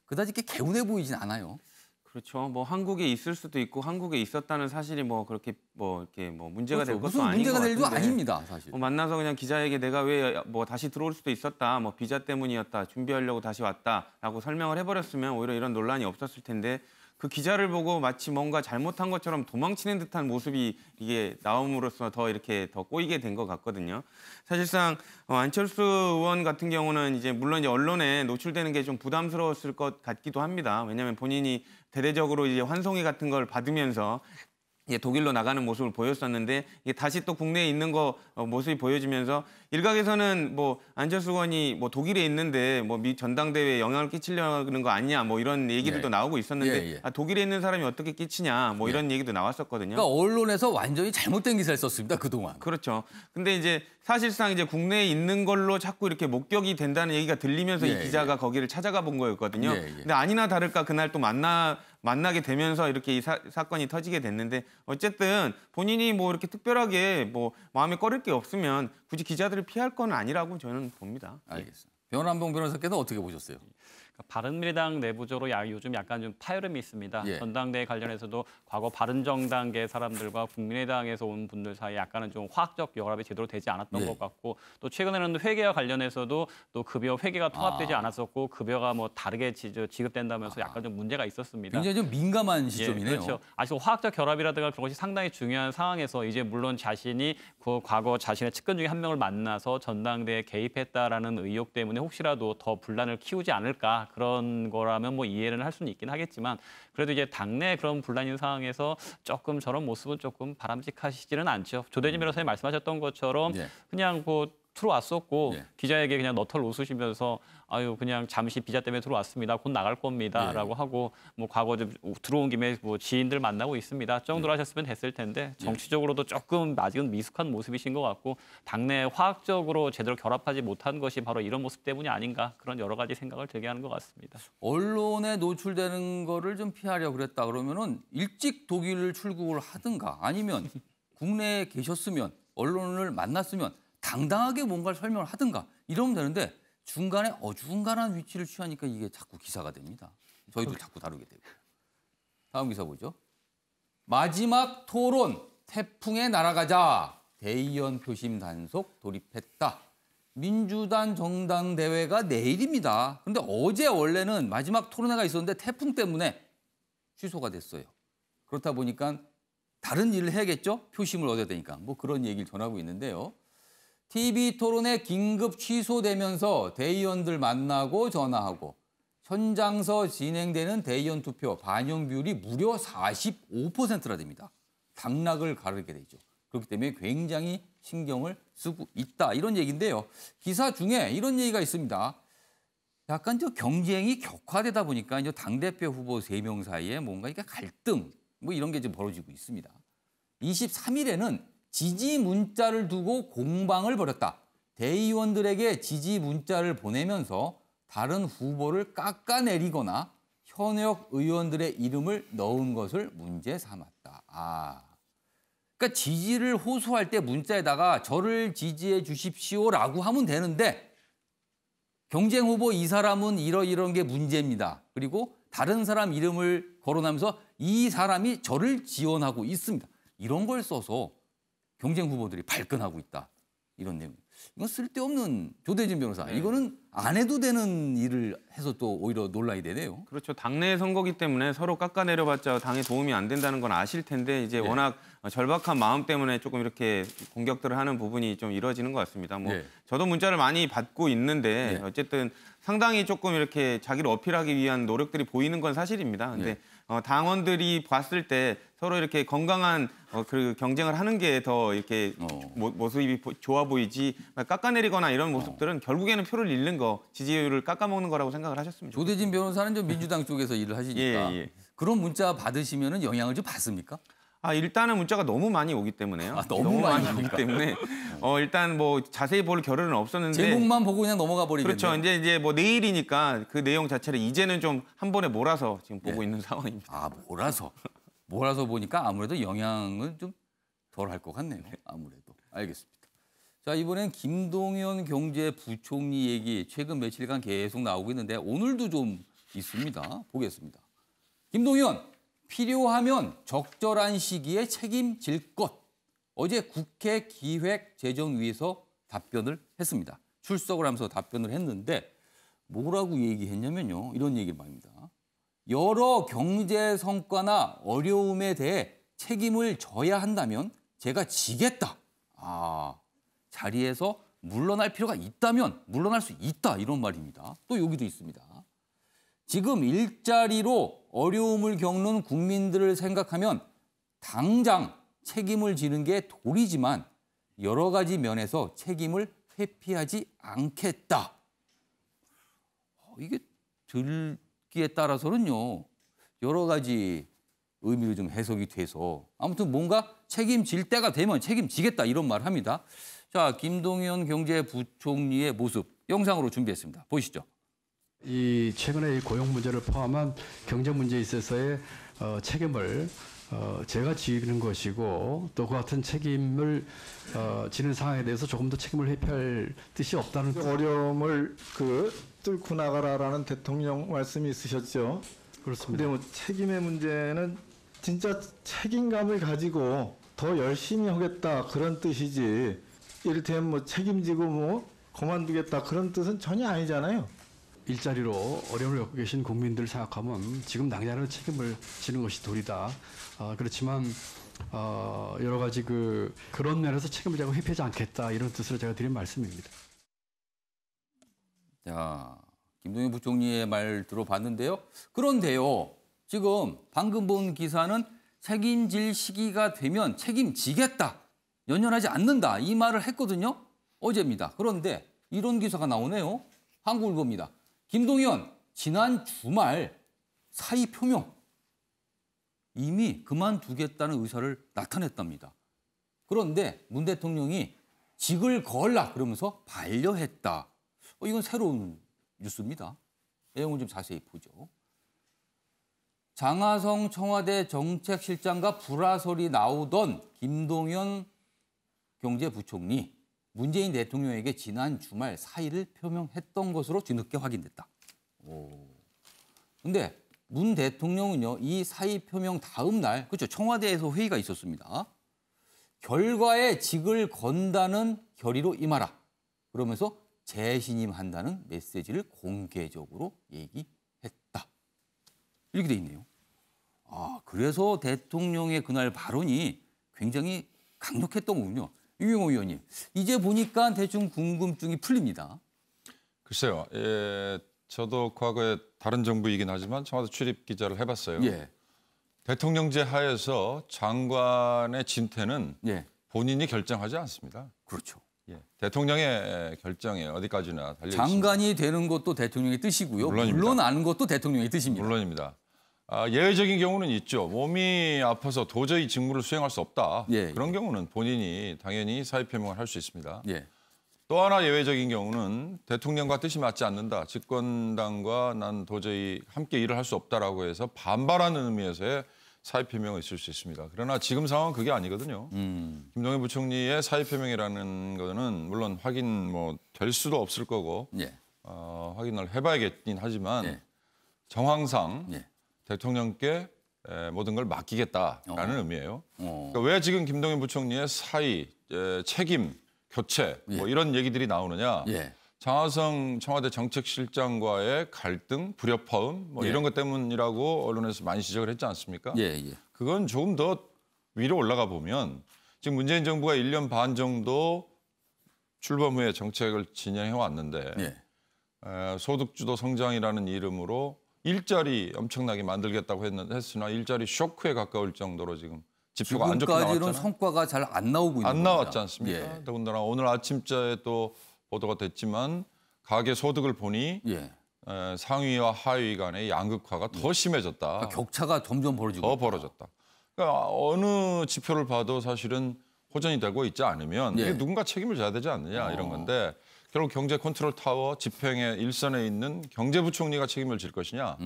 S1: 그다지 이렇게 개운해 보이진 않아요.
S9: 그렇죠. 뭐 한국에 있을 수도 있고 한국에 있었다는 사실이 뭐 그렇게 뭐 이렇게 뭐 문제가
S1: 그렇죠.
S9: 될 것도 아닌 것
S1: 같은데. 문제가 될 일도 아닙니다, 사실.
S9: 만나서 그냥 기자에게 내가 왜 뭐 다시 들어올 수도 있었다, 뭐 비자 때문이었다, 준비하려고 다시 왔다라고 설명을 해버렸으면 오히려 이런 논란이 없었을 텐데 그 기자를 보고 마치 뭔가 잘못한 것처럼 도망치는 듯한 모습이 이게 나옴으로써 더 이렇게 더 꼬이게 된 것 같거든요. 사실상 안철수 의원 같은 경우는 이제 물론 이제 언론에 노출되는 게 좀 부담스러웠을 것 같기도 합니다. 왜냐하면 본인이 대대적으로 이제 환송회 같은 걸 받으면서 독일로 나가는 모습을 보였었는데 이게 다시 또 국내에 있는 거 모습이 보여지면서 일각에서는 뭐 안철수 의원이 뭐 독일에 있는데 뭐 미 전당대회에 영향을 끼치려는 거 아니냐 뭐 이런 얘기들도 나오고 있었는데 아, 독일에 있는 사람이 어떻게 끼치냐 뭐 이런 얘기도 나왔었거든요.
S1: 그러니까 언론에서 완전히 잘못된 기사를 썼습니다, 그동안.
S9: 그렇죠. 근데 이제 사실상 이제 국내에 있는 걸로 자꾸 이렇게 목격이 된다는 얘기가 들리면서 이 기자가 거기를 찾아가 본 거였거든요. 근데 아니나 다를까 그날 또 만나게 되면서 이렇게 이 사건이 터지게 됐는데 어쨌든 본인이 뭐 이렇게 특별하게 뭐 마음에 꺼릴 게 없으면 굳이 기자들을 피할 건 아니라고 저는 봅니다.
S1: 알겠습니다. 변환봉 변호사께서 어떻게 보셨어요?
S10: 바른미래당 내부적으로 요즘 약간 좀 파열음이 있습니다.
S1: 예.
S10: 전당대회 관련해서도 과거 바른정당계 사람들과 국민의당에서 온 분들 사이에 약간은 좀 화학적 결합이 제대로 되지 않았던
S1: 예.
S10: 것 같고 또 최근에는 회계와 관련해서도 또 급여 회계가 통합되지 않았었고 급여가 뭐 다르게 지급된다면서 약간 좀 문제가 있었습니다.
S1: 굉장히 좀 민감한 시점이네요.
S10: 예, 그렇죠. 아직 화학적 결합이라든가 그런 것이 상당히 중요한 상황에서 이제 물론 자신이 그 과거 자신의 측근 중에 한 명을 만나서 전당대회에 개입했다라는 의혹 때문에 혹시라도 더 분란을 키우지 않을까 그런 거라면 뭐 이해는 할 수는 있긴 하겠지만 그래도 이제 당내 그런 분란인 상황에서 조금 저런 모습은 조금 바람직하시지는 않죠. 조대진 변호사님 말씀하셨던 것처럼 그냥 뭐 들어왔었고 기자에게 그냥 너털 웃으시면서 아유 그냥 잠시 비자 때문에 들어왔습니다. 곧 나갈 겁니다라고 하고 뭐 과거 좀 들어온 김에 뭐 지인들 만나고 있습니다. 정도로 하셨으면 됐을 텐데 정치적으로도 조금 아직은 미숙한 모습이신 것 같고 당내 화학적으로 제대로 결합하지 못한 것이 바로 이런 모습 때문이 아닌가 그런 여러 가지 생각을 들게 하는 것 같습니다.
S1: 언론에 노출되는 거를 좀 피하려고 그랬다 그러면은 일찍 독일 출국을 하든가 아니면 국내에 계셨으면 언론을 만났으면 당당하게 뭔가를 설명을 하든가 이러면 되는데 중간에 어중간한 위치를 취하니까 이게 자꾸 기사가 됩니다. 저희도 자꾸 다루게 되고. 다음 기사 보죠. 마지막 토론, 태풍에 날아가자. 대의원 표심 단속 돌입했다. 민주당 정당대회가 내일입니다. 그런데 어제 원래는 마지막 토론회가 있었는데 태풍 때문에 취소가 됐어요. 그렇다 보니까 다른 일을 해야겠죠? 표심을 얻어야 되니까. 뭐 그런 얘기를 전하고 있는데요. TV 토론회 긴급 취소되면서 대의원들 만나고 전화하고 현장서 진행되는 대의원 투표 반영 비율이 무려 45%나 됩니다. 당락을 가르게 되죠. 그렇기 때문에 굉장히 신경을 쓰고 있다. 이런 얘기인데요. 기사 중에 이런 얘기가 있습니다. 약간 경쟁이 격화되다 보니까 이제 당대표 후보 3명 사이에 뭔가 이게 갈등 뭐 이런 게 좀 벌어지고 있습니다. 23일에는 지지 문자를 두고 공방을 벌였다. 대의원들에게 지지 문자를 보내면서 다른 후보를 깎아내리거나 현역 의원들의 이름을 넣은 것을 문제 삼았다. 그러니까 지지를 호소할 때 문자에다가 저를 지지해 주십시오라고 하면 되는데 경쟁 후보 이 사람은 이런 게 문제입니다. 그리고 다른 사람 이름을 거론하면서 이 사람이 저를 지원하고 있습니다. 이런 걸 써서 경쟁 후보들이 발끈하고 있다. 이런 내용. 이건 쓸데없는 조대진 변호사. 이거는 안 해도 되는 일을 해서 또 오히려 논란이 되네요.
S9: 그렇죠. 당내 선거기 때문에 서로 깎아내려봤자 당에 도움이 안 된다는 건 아실 텐데 이제 워낙 절박한 마음 때문에 조금 이렇게 공격들을 하는 부분이 좀 이루어지는 것 같습니다. 뭐 저도 문자를 많이 받고 있는데 어쨌든 상당히 조금 이렇게 자기를 어필하기 위한 노력들이 보이는 건 사실입니다. 근데 당원들이 봤을 때 서로 이렇게 건강한 그 경쟁을 하는 게 더 이렇게 모습이 좋아 보이지 깎아내리거나 이런 모습들은 결국에는 표를 잃는 거, 지지율을 깎아먹는 거라고 생각을 하셨습니다.
S1: 조대진 변호사는 좀 민주당 쪽에서 일을 하시니까 그런 문자 받으시면 영향을 좀 받습니까?
S9: 일단은 문자가 너무 많이 오기 때문에요.
S1: 너무 많이
S9: 오기 때문에 일단 뭐 자세히 볼 겨를은 없었는데
S1: 제목만 보고 그냥 넘어가 버리겠네요.
S9: 그렇죠. 이제 뭐 내일이니까 그 내용 자체를 이제는 좀 한 번에 몰아서 지금 보고 있는 상황입니다.
S1: 몰아서 보니까 아무래도 영향은 좀 덜 할 것 같네요. 아무래도. 알겠습니다. 자, 이번엔 김동연 경제부총리 얘기 최근 며칠간 계속 나오고 있는데 오늘도 좀 있습니다. 보겠습니다. 김동연, 필요하면 적절한 시기에 책임질 것. 어제 국회 기획재정위에서 답변을 했습니다. 출석을 하면서 답변을 했는데 뭐라고 얘기했냐면요. 이런 얘기를 말입니다. 여러 경제 성과나 어려움에 대해 책임을 져야 한다면 제가 지겠다. 자리에서 물러날 필요가 있다면 물러날 수 있다. 이런 말입니다. 또 여기도 있습니다. 지금 일자리로 어려움을 겪는 국민들을 생각하면 당장 책임을 지는 게 도리지만 여러 가지 면에서 책임을 회피하지 않겠다. 이게 듣기에 따라서는요. 여러 가지 의미로 좀 해석이 돼서 아무튼 뭔가 책임질 때가 되면 책임지겠다 이런 말을 합니다. 자, 김동연 경제부총리의 모습 영상으로 준비했습니다. 보시죠.
S11: 이 최근에 이 고용 문제를 포함한 경제 문제에 있어서의 책임을 제가 지는 것이고 또 그 같은 책임을 지는 상황에 대해서 조금 더 책임을 회피할 뜻이 없다는
S12: 어려움을 뚫고 나가라라는 대통령 말씀이 있으셨죠.
S11: 그렇습니다.
S12: 근데 뭐 책임의 문제는 진짜 책임감을 가지고 더 열심히 하겠다 그런 뜻이지. 이를테면 뭐 책임지고 뭐 그만두겠다 그런 뜻은 전혀 아니잖아요.
S11: 일자리로 어려움을 겪고 계신 국민들을 생각하면 지금 당장은 책임을 지는 것이 도리다. 그렇지만 여러 가지 그런 면에서 책임을 지고 회피하지 않겠다 이런 뜻으로 제가 드린 말씀입니다.
S1: 자, 김동연 부총리의 말 들어봤는데요. 그런데요, 지금 방금 본 기사는 책임질 시기가 되면 책임지겠다, 연연하지 않는다 이 말을 했거든요. 어제입니다. 그런데 이런 기사가 나오네요. 한국일보입니다. 김동연 지난 주말 사의 표명. 이미 그만두겠다는 의사를 나타냈답니다. 그런데 문 대통령이 직을 거을라 그러면서 반려했다. 이건 새로운 뉴스입니다. 내용을 좀 자세히 보죠. 장하성 청와대 정책실장과 불화설이 나오던 김동연 경제부총리, 문재인 대통령에게 지난 주말 사의를 표명했던 것으로 뒤늦게 확인됐다. 근데 문 대통령은요, 이 사의 표명 다음 날, 그렇죠, 청와대에서 회의가 있었습니다. 결과에 직을 건다는 결의로 임하라. 그러면서 재신임한다는 메시지를 공개적으로 얘기했다. 이렇게 돼 있네요. 그래서 대통령의 그날 발언이 굉장히 강력했던 거군요. 유경호 의원님, 이제 보니까 대충 궁금증이 풀립니다.
S4: 글쎄요. 저도 과거에 다른 정부이긴 하지만 청와대 출입 기자를 해봤어요.
S1: 예.
S4: 대통령제 하에서 장관의 진퇴는 본인이 결정하지 않습니다.
S1: 그렇죠.
S4: 대통령의 결정에 어디까지나 달려 있습니다.
S1: 장관이 되는 것도 대통령의 뜻이고요. 물러나는 것도 대통령의 뜻입니다.
S4: 물론입니다. 예외적인 경우는 있죠. 몸이 아파서 도저히 직무를 수행할 수 없다. 그런 경우는 본인이 당연히 사의 표명을 할 수 있습니다. 또 하나 예외적인 경우는 대통령과 뜻이 맞지 않는다. 집권당과 난 도저히 함께 일을 할 수 없다라고 해서 반발하는 의미에서의 사의 표명이 있을 수 있습니다. 그러나 지금 상황은 그게 아니거든요. 김동연 부총리의 사의 표명이라는 거는 물론 확인 될 수도 없을 거고 확인을 해봐야겠긴 하지만 정황상 대통령께 모든 걸 맡기겠다라는 의미예요. 그러니까 왜 지금 김동연 부총리의 사의, 책임, 교체 이런 얘기들이 나오느냐. 장하성 청와대 정책실장과의 갈등, 불협화음 이런 것 때문이라고 언론에서 많이 지적을 했지 않습니까? 그건 조금 더 위로 올라가 보면 지금 문재인 정부가 1년 반 정도 출범 후에 정책을 진행해 왔는데 소득주도 성장이라는 이름으로 일자리 엄청나게 만들겠다고 했으나 일자리 쇼크에 가까울 정도로 지금 지표가 안 좋게 나왔잖아요.
S1: 지금까지는 성과가 잘 안 나오고 있는
S4: 안 나왔지 않습니까? 더군다나 오늘 아침자에 또 보도가 됐지만 가계 소득을 보니 상위와 하위 간의 양극화가 더 심해졌다.
S1: 격차가 점점 벌어지고
S4: 더 벌어졌다. 그러니까 어느 지표를 봐도 사실은 호전이 되고 있지 않으면 이게 누군가 책임을 져야 되지 않느냐 이런 건데 결국 경제 컨트롤 타워 집행의 일선에 있는 경제부총리가 책임을 질 것이냐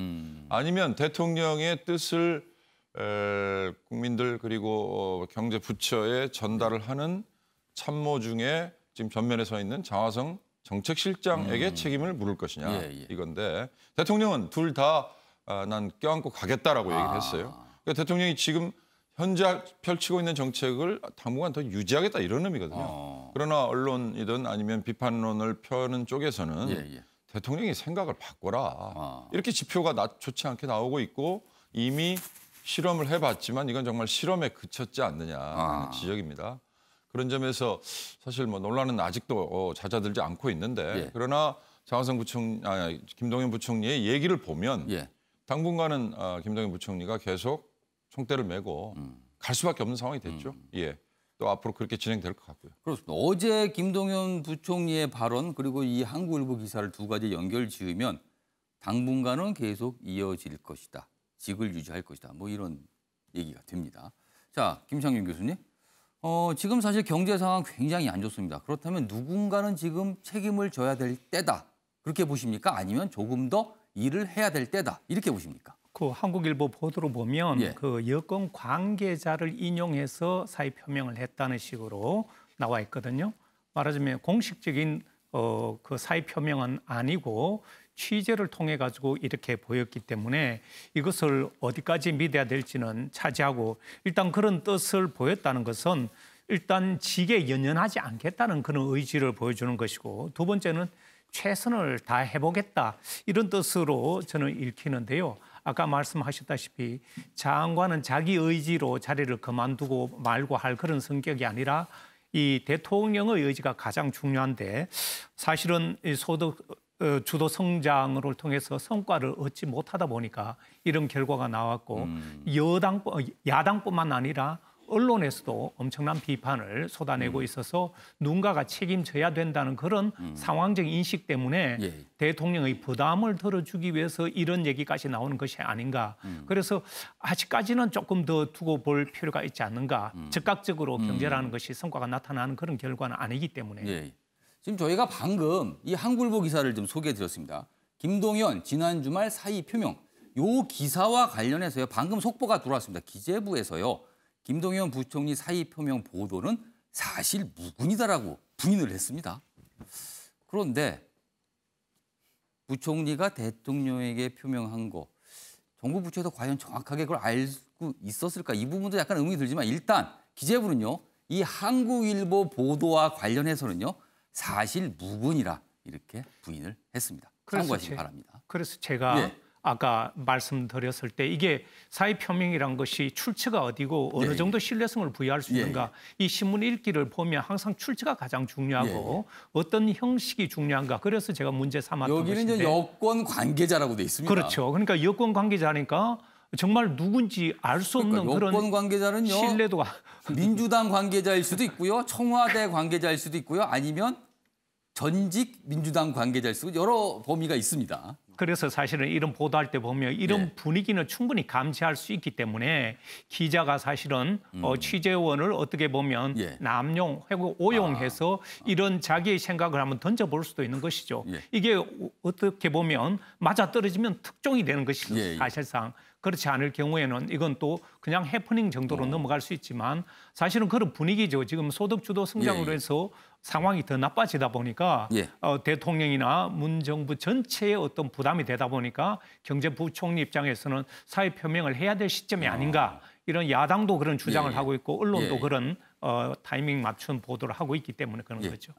S4: 아니면 대통령의 뜻을 국민들 그리고 경제부처에 전달을 하는 참모 중에 지금 전면에 서 있는 장하성 정책실장에게 책임을 물을 것이냐 이건데 대통령은 둘 다 난 껴안고 가겠다라고 얘기를 했어요. 그러니까 대통령이 지금 현재 펼치고 있는 정책을 당분간 더 유지하겠다 이런 의미거든요. 그러나 언론이든 아니면 비판론을 펴는 쪽에서는 대통령이 생각을 바꿔라. 이렇게 지표가 좋지 않게 나오고 있고 이미 실험을 해봤지만 이건 정말 실험에 그쳤지 않느냐 지적입니다. 그런 점에서 사실 논란은 아직도 잦아들지 않고 있는데 그러나 김동연 부총리의 얘기를 보면 당분간은 김동연 부총리가 계속 총대를 메고 갈 수밖에 없는 상황이 됐죠. 또 앞으로 그렇게 진행될 것 같고요.
S1: 그렇습니다. 어제 김동연 부총리의 발언 그리고 이 한국일보 기사를 두 가지 연결 지으면 당분간은 계속 이어질 것이다. 직을 유지할 것이다. 이런 얘기가 됩니다. 자, 김창균 교수님. 지금 사실 경제 상황 굉장히 안 좋습니다. 그렇다면 누군가는 지금 책임을 져야 될 때다. 그렇게 보십니까? 아니면 조금 더 일을 해야 될 때다. 이렇게 보십니까?
S7: 그 한국일보 보도로 보면 그 여권 관계자를 인용해서 사의 표명을 했다는 식으로 나와 있거든요. 말하자면 공식적인 그 사의 표명은 아니고 취재를 통해 가지고 이렇게 보였기 때문에 이것을 어디까지 믿어야 될지는 차지하고 일단 그런 뜻을 보였다는 것은 일단 직에 연연하지 않겠다는 그런 의지를 보여주는 것이고 두 번째는 최선을 다해보겠다 이런 뜻으로 저는 읽히는데요. 아까 말씀하셨다시피 장관은 자기 의지로 자리를 그만두고 말고 할 그런 성격이 아니라 이 대통령의 의지가 가장 중요한데 사실은 이 주도 성장을 통해서 성과를 얻지 못하다 보니까 이런 결과가 나왔고 야당뿐만 아니라 언론에서도 엄청난 비판을 쏟아내고 있어서 누군가가 책임져야 된다는 그런 상황적 인식 때문에 대통령의 부담을 덜어주기 위해서 이런 얘기까지 나오는 것이 아닌가. 그래서 아직까지는 조금 더 두고 볼 필요가 있지 않는가. 즉각적으로 경제라는 것이 성과가 나타나는 그런 결과는 아니기 때문에.
S1: 지금 저희가 방금 이 한국일보 기사를 좀 소개해드렸습니다. 김동연 지난 주말 사의 표명. 요 기사와 관련해서요. 방금 속보가 들어왔습니다. 기재부에서요. 김동연 부총리 사의 표명 보도는 사실 무근이다라고 부인을 했습니다. 그런데 부총리가 대통령에게 표명한 거 정부 부처에서 과연 정확하게 그걸 알고 있었을까? 이 부분도 약간 의문이 들지만 일단 기재부는요. 이 한국일보 보도와 관련해서는요. 사실 무근이라 이렇게 부인을 했습니다. 참고하시기 바랍니다.
S7: 그래서 제가 아까 말씀드렸을 때 이게 사의 표명이란 것이 출처가 어디고 어느 정도 신뢰성을 부여할 수 있는가. 이 신문 읽기를 보면 항상 출처가 가장 중요하고 어떤 형식이 중요한가. 그래서 제가 문제 삼았던
S1: 여기는
S7: 것인데.
S1: 이제 여권 관계자라고 돼 있습니다.
S7: 그렇죠. 그러니까 여권 관계자니까 정말 누군지 알 수 없는 그런
S1: 여권 관계자는요.
S7: 신뢰도가.
S1: 민주당 관계자일 수도 있고요. 청와대 관계자일 수도 있고요. 아니면 전직 민주당 관계자일 수도 여러 범위가 있습니다.
S7: 그래서 사실은 이런 보도할 때 보면 이런 분위기는 충분히 감지할 수 있기 때문에 기자가 사실은 취재원을 어떻게 보면 남용 혹은 오용해서 이런 자기의 생각을 한번 던져볼 수도 있는 것이죠. 이게 어떻게 보면 맞아떨어지면 특종이 되는 것이죠. 사실상. 그렇지 않을 경우에는 이건 또 그냥 해프닝 정도로 넘어갈 수 있지만 사실은 그런 분위기죠. 지금 소득주도 성장으로 해서 상황이 더 나빠지다 보니까 대통령이나 문정부 전체에 어떤 부담이 되다 보니까 경제부총리 입장에서는 사의 표명을 해야 될 시점이 아닌가. 이런 야당도 그런 주장을 하고 있고 언론도 그런 타이밍 맞춘 보도를 하고 있기 때문에 그런 거죠.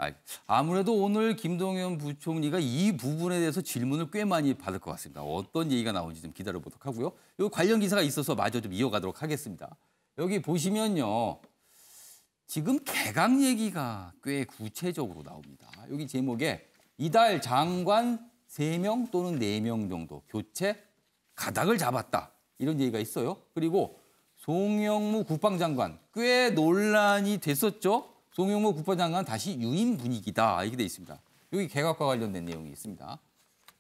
S1: 아무래도 오늘 김동연 부총리가 이 부분에 대해서 질문을 꽤 많이 받을 것 같습니다. 어떤 얘기가 나오는지 좀 기다려보도록 하고요. 이 관련 기사가 있어서 마저 좀 이어가도록 하겠습니다. 여기 보시면요. 지금 개각 얘기가 꽤 구체적으로 나옵니다. 여기 제목에 이달 장관 3명 또는 4명 정도 교체 가닥을 잡았다. 이런 얘기가 있어요. 그리고 송영무 국방장관 꽤 논란이 됐었죠. 송영무 국방장관 다시 유임 분위기다. 이렇게 돼 있습니다. 여기 개각과 관련된 내용이 있습니다.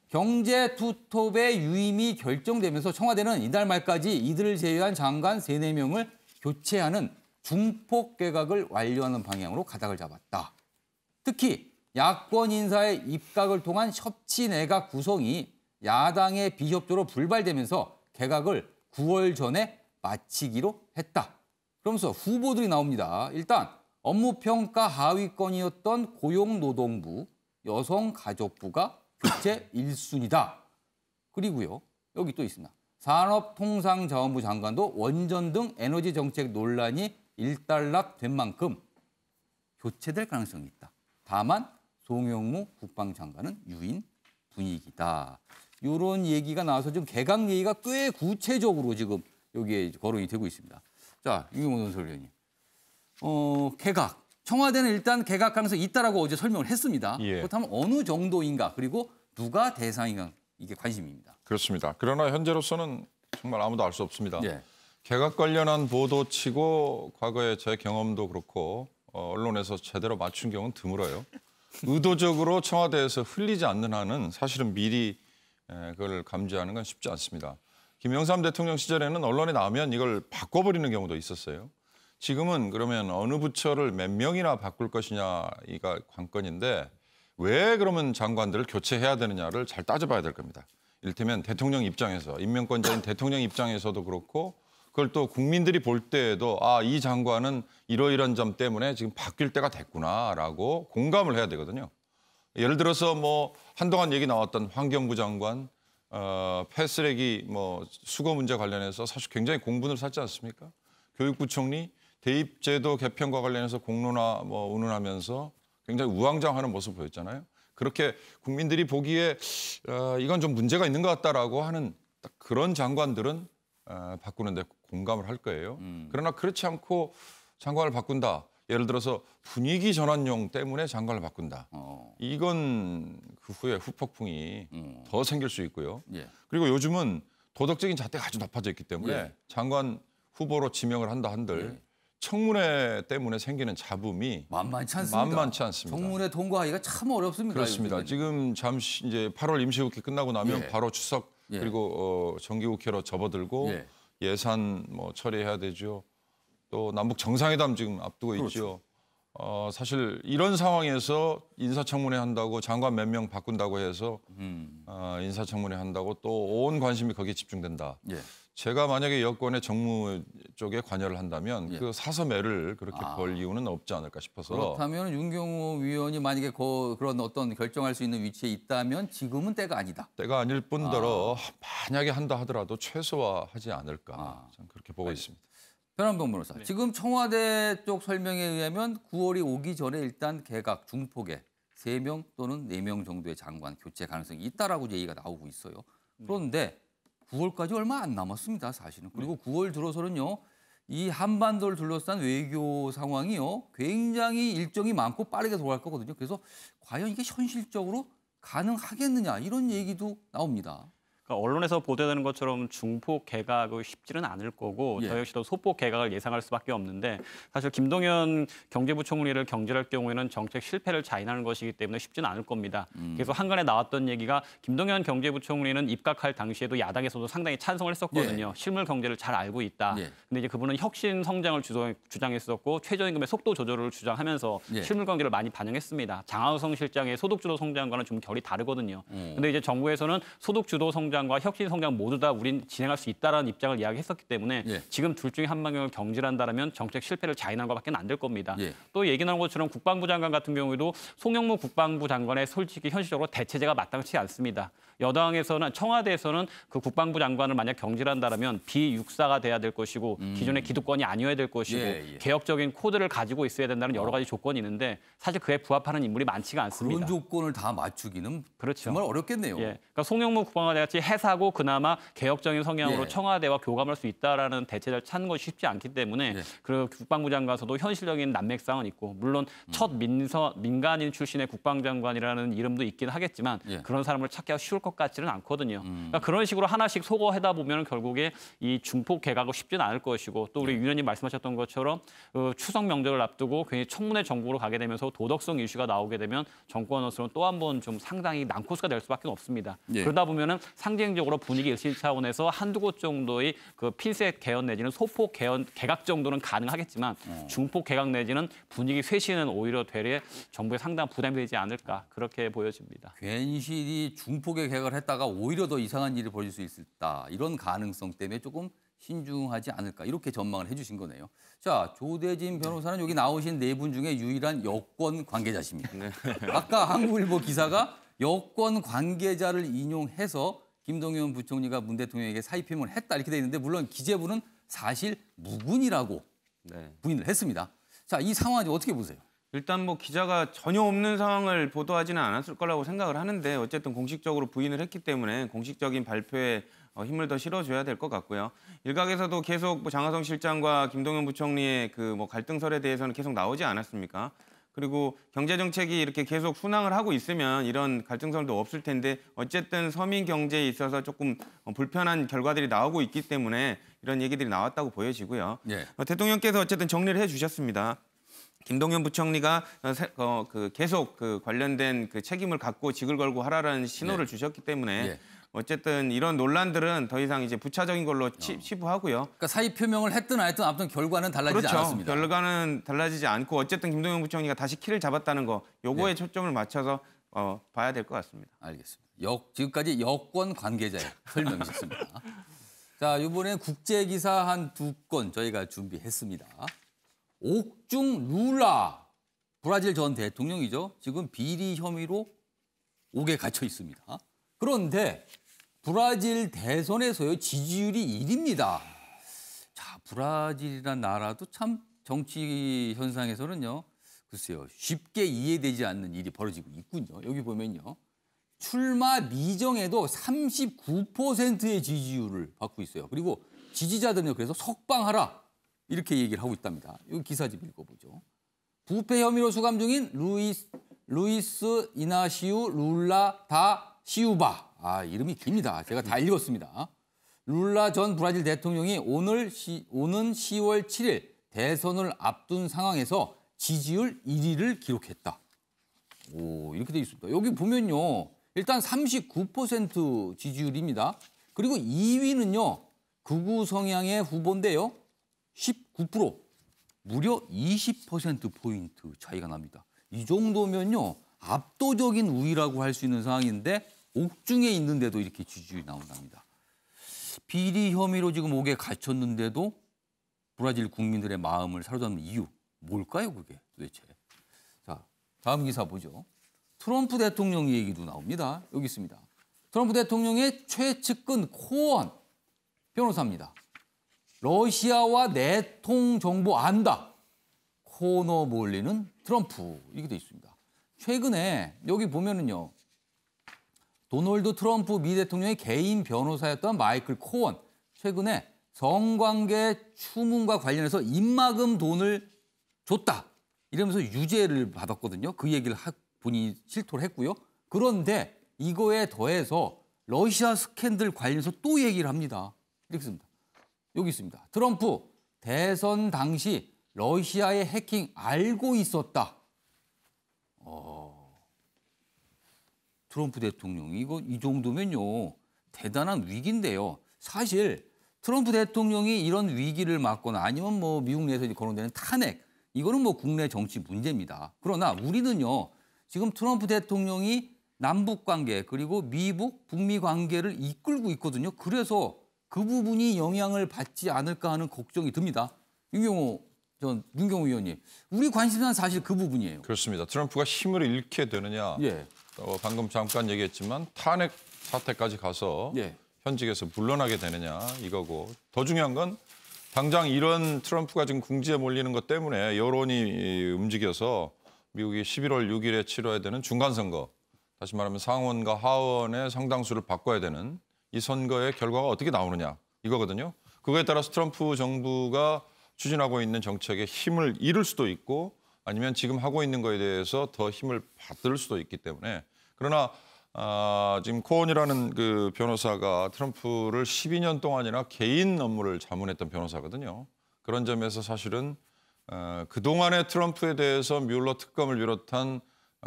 S1: 경제 투톱의 유임이 결정되면서 청와대는 이달 말까지 이들을 제외한 장관 3, 4명을 교체하는 중폭 개각을 완료하는 방향으로 가닥을 잡았다. 특히 야권 인사의 입각을 통한 협치 내각 구성이 야당의 비협조로 불발되면서 개각을 9월 전에 마치기로 했다. 그러면서 후보들이 나옵니다. 일단 업무평가 하위권이었던 고용노동부, 여성가족부가 교체 1순위다. 그리고요. 여기 또 있습니다. 산업통상자원부 장관도 원전 등 에너지 정책 논란이 일단락된 만큼 교체될 가능성이 있다. 다만 송영무 국방장관은 유인 분위기다. 이런 얘기가 나와서 좀 개각 얘기가 꽤 구체적으로 지금 여기에 거론이 되고 있습니다. 자, 유경호 논설위원님. 개각. 청와대는 일단 개각 가능성이 있다라고 어제 설명을 했습니다. 그렇다면 어느 정도인가 그리고 누가 대상인가 이게 관심입니다.
S4: 그렇습니다. 그러나 현재로서는 정말 아무도 알 수 없습니다. 개각 관련한 보도치고 과거에 제 경험도 그렇고 언론에서 제대로 맞춘 경우는 드물어요. 의도적으로 청와대에서 흘리지 않는 한은 사실은 미리 그걸 감지하는 건 쉽지 않습니다. 김영삼 대통령 시절에는 언론에 나오면 이걸 바꿔버리는 경우도 있었어요. 지금은 그러면 어느 부처를 몇 명이나 바꿀 것이냐가 관건인데 왜 그러면 장관들을 교체해야 되느냐를 잘 따져봐야 될 겁니다. 이를테면 대통령 입장에서, 임명권자인 대통령 입장에서도 그렇고 그걸 또 국민들이 볼 때에도 이 장관은 이러이러한 점 때문에 지금 바뀔 때가 됐구나라고 공감을 해야 되거든요. 예를 들어서 뭐 한동안 얘기 나왔던 환경부 장관, 폐쓰레기 뭐 수거 문제 관련해서 사실 굉장히 공분을 샀지 않습니까? 교육부총리 대입제도 개편과 관련해서 공론화 뭐 운운하면서 굉장히 우왕좌왕하는 모습을 보였잖아요. 그렇게 국민들이 보기에 이건 좀 문제가 있는 것 같다라고 하는 딱 그런 장관들은 바꾸는데 공감을 할 거예요. 그러나 그렇지 않고 장관을 바꾼다. 예를 들어서 분위기 전환용 때문에 장관을 바꾼다. 이건 그 후에 후폭풍이 더 생길 수 있고요.
S1: 예.
S4: 그리고 요즘은 도덕적인 잣대가 아주 높아져 있기 때문에
S1: 예.
S4: 장관 후보로 지명을 한다 한들 청문회 때문에 생기는 잡음이
S1: 만만치 않습니다. 청문회 통과하기가 참 어렵습니다.
S4: 그렇습니다.
S1: 요즘에는.
S4: 지금 잠시 이제 8월 임시국회 끝나고 나면 바로 추석 그리고 정기국회로 접어들고 예산 뭐 처리해야 되죠. 또 남북 정상회담 지금 앞두고 있죠. 사실 이런 상황에서 인사청문회 한다고 장관 몇 명 바꾼다고 해서 인사청문회 한다고 또 온 관심이 거기에 집중된다. 제가 만약에 여권의 정무 쪽에 관여를 한다면 그 사서매를 그렇게 볼 이유는 없지 않을까 싶어서.
S1: 그렇다면 윤경호 위원이 만약에 그런 어떤 결정할 수 있는 위치에 있다면 지금은 때가 아니다.
S4: 때가 아닐 뿐더러 만약에 한다 하더라도 최소화하지 않을까. 저는 그렇게 보고 있습니다.
S1: 변한병 변호사, 지금 청와대 쪽 설명에 의하면 9월이 오기 전에 일단 개각 중폭에 3명 또는 4명 정도의 장관 교체 가능성이 있다라고 얘기가 나오고 있어요. 그런데 9월까지 얼마 안 남았습니다, 사실은. 그리고 9월 들어서는요, 이 한반도를 둘러싼 외교 상황이요, 굉장히 일정이 많고 빠르게 돌아갈 거거든요. 그래서 과연 이게 현실적으로 가능하겠느냐 이런 얘기도 나옵니다.
S10: 그러니까 언론에서 보도되는 것처럼 중폭 개각이 쉽지는 않을 거고 저 역시도 소폭 개각을 예상할 수밖에 없는데 사실 김동연 경제부총리를 경질할 경우에는 정책 실패를 자인하는 것이기 때문에 쉽지는 않을 겁니다. 그래서 한간에 나왔던 얘기가 김동연 경제부총리는 입각할 당시에도 야당에서도 상당히 찬성을 했었거든요. 실물 경제를 잘 알고 있다. 근데 이제 그분은 혁신 성장을 주장했었고 최저임금의 속도 조절을 주장하면서 실물 경제를 많이 반영했습니다. 장하성 실장의 소득주도 성장과는 좀 결이 다르거든요. 근데 이제 정부에서는 소득주도 성장과 혁신 성장 모두 다 우린 진행할 수 있다라는 입장을 이야기했었기 때문에 지금 둘 중에 한 방향을 경질한다라면 정책 실패를 자인한 것밖에 안 될 겁니다. 또 얘기 나온 것처럼 국방부 장관 같은 경우에도 송영무 국방부 장관의 솔직히 현실적으로 대체제가 마땅치 않습니다. 여당에서는 청와대에서는 그 국방부 장관을 만약 경질한다라면 비육사가 돼야 될 것이고 기존의 기득권이 아니어야 될 것이고 개혁적인 코드를 가지고 있어야 된다는 여러 가지 조건이 있는데 사실 그에 부합하는 인물이 많지가 않습니다.
S1: 그런 조건을 다 맞추기는 정말 어렵겠네요.
S10: 그러니까 송영무 국방관 같이 해사고 그나마 개혁적인 성향으로 청와대와 교감할 수 있다라는 대체를 찾는 것이 쉽지 않기 때문에 그 국방부 장관에서도 현실적인 난맥상은 있고 물론 첫 민간인 출신의 국방장관이라는 이름도 있긴 하겠지만 그런 사람을 찾기가 쉬울 것 같지는 않거든요. 그러니까 그런 식으로 하나씩 소거하다 보면 결국에 이 중폭 개각은 쉽지는 않을 것이고 또 우리 유 의원님 말씀하셨던 것처럼 추석 명절을 앞두고 괜히 청문회 정국으로 가게 되면서 도덕성 이슈가 나오게 되면 정권으로서는 또 한 번 좀 상당히 난코스가 될 수밖에 없습니다. 그러다 보면은 상징적으로 분위기 일신 차원에서 한두 곳 정도의 그 핀셋 개헌 내지는 소폭 개각 정도는 가능하겠지만 중폭 개각 내지는 분위기 쇄신은 오히려 되레 정부에 상당한 부담이 되지 않을까 그렇게 보여집니다.
S1: 괜시리 중폭의 개각을 했다가 오히려 더 이상한 일이 벌어질 수 있다. 이런 가능성 때문에 조금 신중하지 않을까 이렇게 전망을 해주신 거네요. 자, 조대진 변호사는 여기 나오신 4분 중에 유일한 여권 관계자십니다. 아까 한국일보 기사가 여권 관계자를 인용해서 김동연 부총리가 문 대통령에게 사의 표명을 했다 이렇게 돼 있는데 물론 기재부는 사실 무근이라고 부인을 했습니다. 자, 이 상황을 어떻게 보세요?
S9: 일단 뭐 기자가 전혀 없는 상황을 보도하지는 않았을 거라고 생각을 하는데 어쨌든 공식적으로 부인을 했기 때문에 공식적인 발표에 힘을 더 실어줘야 될 것 같고요. 일각에서도 계속 뭐 장하성 실장과 김동연 부총리의 그 뭐 갈등설에 대해서는 계속 나오지 않았습니까? 그리고 경제 정책이 이렇게 계속 순항을 하고 있으면 이런 갈등설도 없을 텐데 어쨌든 서민 경제에 있어서 조금 불편한 결과들이 나오고 있기 때문에 이런 얘기들이 나왔다고 보여지고요. 대통령께서 어쨌든 정리를 해주셨습니다. 김동연 부총리가 계속 그 관련된 그 책임을 갖고 직을 걸고 하라는 신호를 주셨기 때문에 어쨌든 이런 논란들은 더 이상 이제 부차적인 걸로 치부하고요.
S1: 그러니까 사의 표명을 했든 안 했든 아무튼 결과는 달라지지 않았습니다.
S9: 결과는 달라지지 않고 어쨌든 김동연 부총리가 다시 키를 잡았다는 거 요거에 초점을 맞춰서 봐야 될 것 같습니다.
S1: 알겠습니다. 지금까지 여권 관계자의 설명이셨습니다. 자, 이번엔 국제 기사 한 2건 저희가 준비했습니다. 옥중 룰라 브라질 전 대통령이죠. 지금 비리 혐의로 옥에 갇혀 있습니다. 그런데 브라질 대선에서요 지지율이 1위입니다. 자, 브라질이란 나라도 참 정치 현상에서는요, 글쎄요, 쉽게 이해되지 않는 일이 벌어지고 있군요. 여기 보면요, 출마 미정에도 39%의 지지율을 받고 있어요. 그리고 지지자들은요, 그래서 석방하라 이렇게 얘기를 하고 있답니다. 이 기사 좀 읽어보죠. 부패 혐의로 수감 중인 루이스 이나시우 룰라 다 시우바. 아, 이름이 깁니다. 제가 다 읽었습니다. 룰라 전 브라질 대통령이 오는 10월 7일 대선을 앞둔 상황에서 지지율 1위를 기록했다. 오, 이렇게 돼 있습니다. 여기 보면요, 일단 39% 지지율입니다. 그리고 2위는요, 극우 성향의 후보인데요, 19%, 무려 20%포인트 차이가 납니다. 이 정도면요, 압도적인 우위라고 할 수 있는 상황인데 옥중에 있는데도 이렇게 지지율이 나온답니다. 비리 혐의로 지금 옥에 갇혔는데도 브라질 국민들의 마음을 사로잡는 이유, 뭘까요, 그게 도대체? 자, 다음 기사 보죠. 트럼프 대통령 얘기도 나옵니다. 여기 있습니다. 트럼프 대통령의 최측근 코언 변호사입니다. 러시아와 내통 정보 안다. 코너 몰리는 트럼프. 이렇게 돼 있습니다. 최근에 여기 보면은요, 도널드 트럼프 미 대통령의 개인 변호사였던 마이클 코언. 최근에 성관계 추문과 관련해서 입막음 돈을 줬다. 이러면서 유죄를 받았거든요. 그 얘기를 본인이 실토를 했고요. 그런데 이거에 더해서 러시아 스캔들 관련해서 또 얘기를 합니다. 이렇게 씁니다. 여기 있습니다. 트럼프 대선 당시 러시아의 해킹 알고 있었다. 트럼프 대통령이 이거 이 정도면요, 대단한 위기인데요. 사실 트럼프 대통령이 이런 위기를 맞거나 아니면 뭐 미국 내에서 거론되는 탄핵, 이거는 뭐 국내 정치 문제입니다. 그러나 우리는요, 지금 트럼프 대통령이 남북 관계 그리고 미국, 북미 관계를 이끌고 있거든요. 그래서 그 부분이 영향을 받지 않을까 하는 걱정이 듭니다. 윤경호 의원님, 우리 관심사는 사실 그 부분이에요.
S4: 그렇습니다. 트럼프가 힘을 잃게 되느냐.
S1: 예.
S4: 방금 잠깐 얘기했지만 탄핵 사태까지 가서
S1: 예.
S4: 현직에서 물러나게 되느냐 이거고, 더 중요한 건 당장 이런 트럼프가 지금 궁지에 몰리는 것 때문에 여론이 움직여서 미국이 11월 6일에 치러야 되는 중간선거, 다시 말하면 상원과 하원의 상당수를 바꿔야 되는 이 선거의 결과가 어떻게 나오느냐 이거거든요. 그거에 따라서 트럼프 정부가 추진하고 있는 정책에 힘을 잃을 수도 있고 아니면 지금 하고 있는 거에 대해서 더 힘을 받을 수도 있기 때문에, 그러나 지금 코언이라는 그 변호사가 트럼프를 12년 동안이나 개인 업무를 자문했던 변호사거든요. 그런 점에서 사실은 그동안의 트럼프에 대해서 뮬러 특검을 비롯한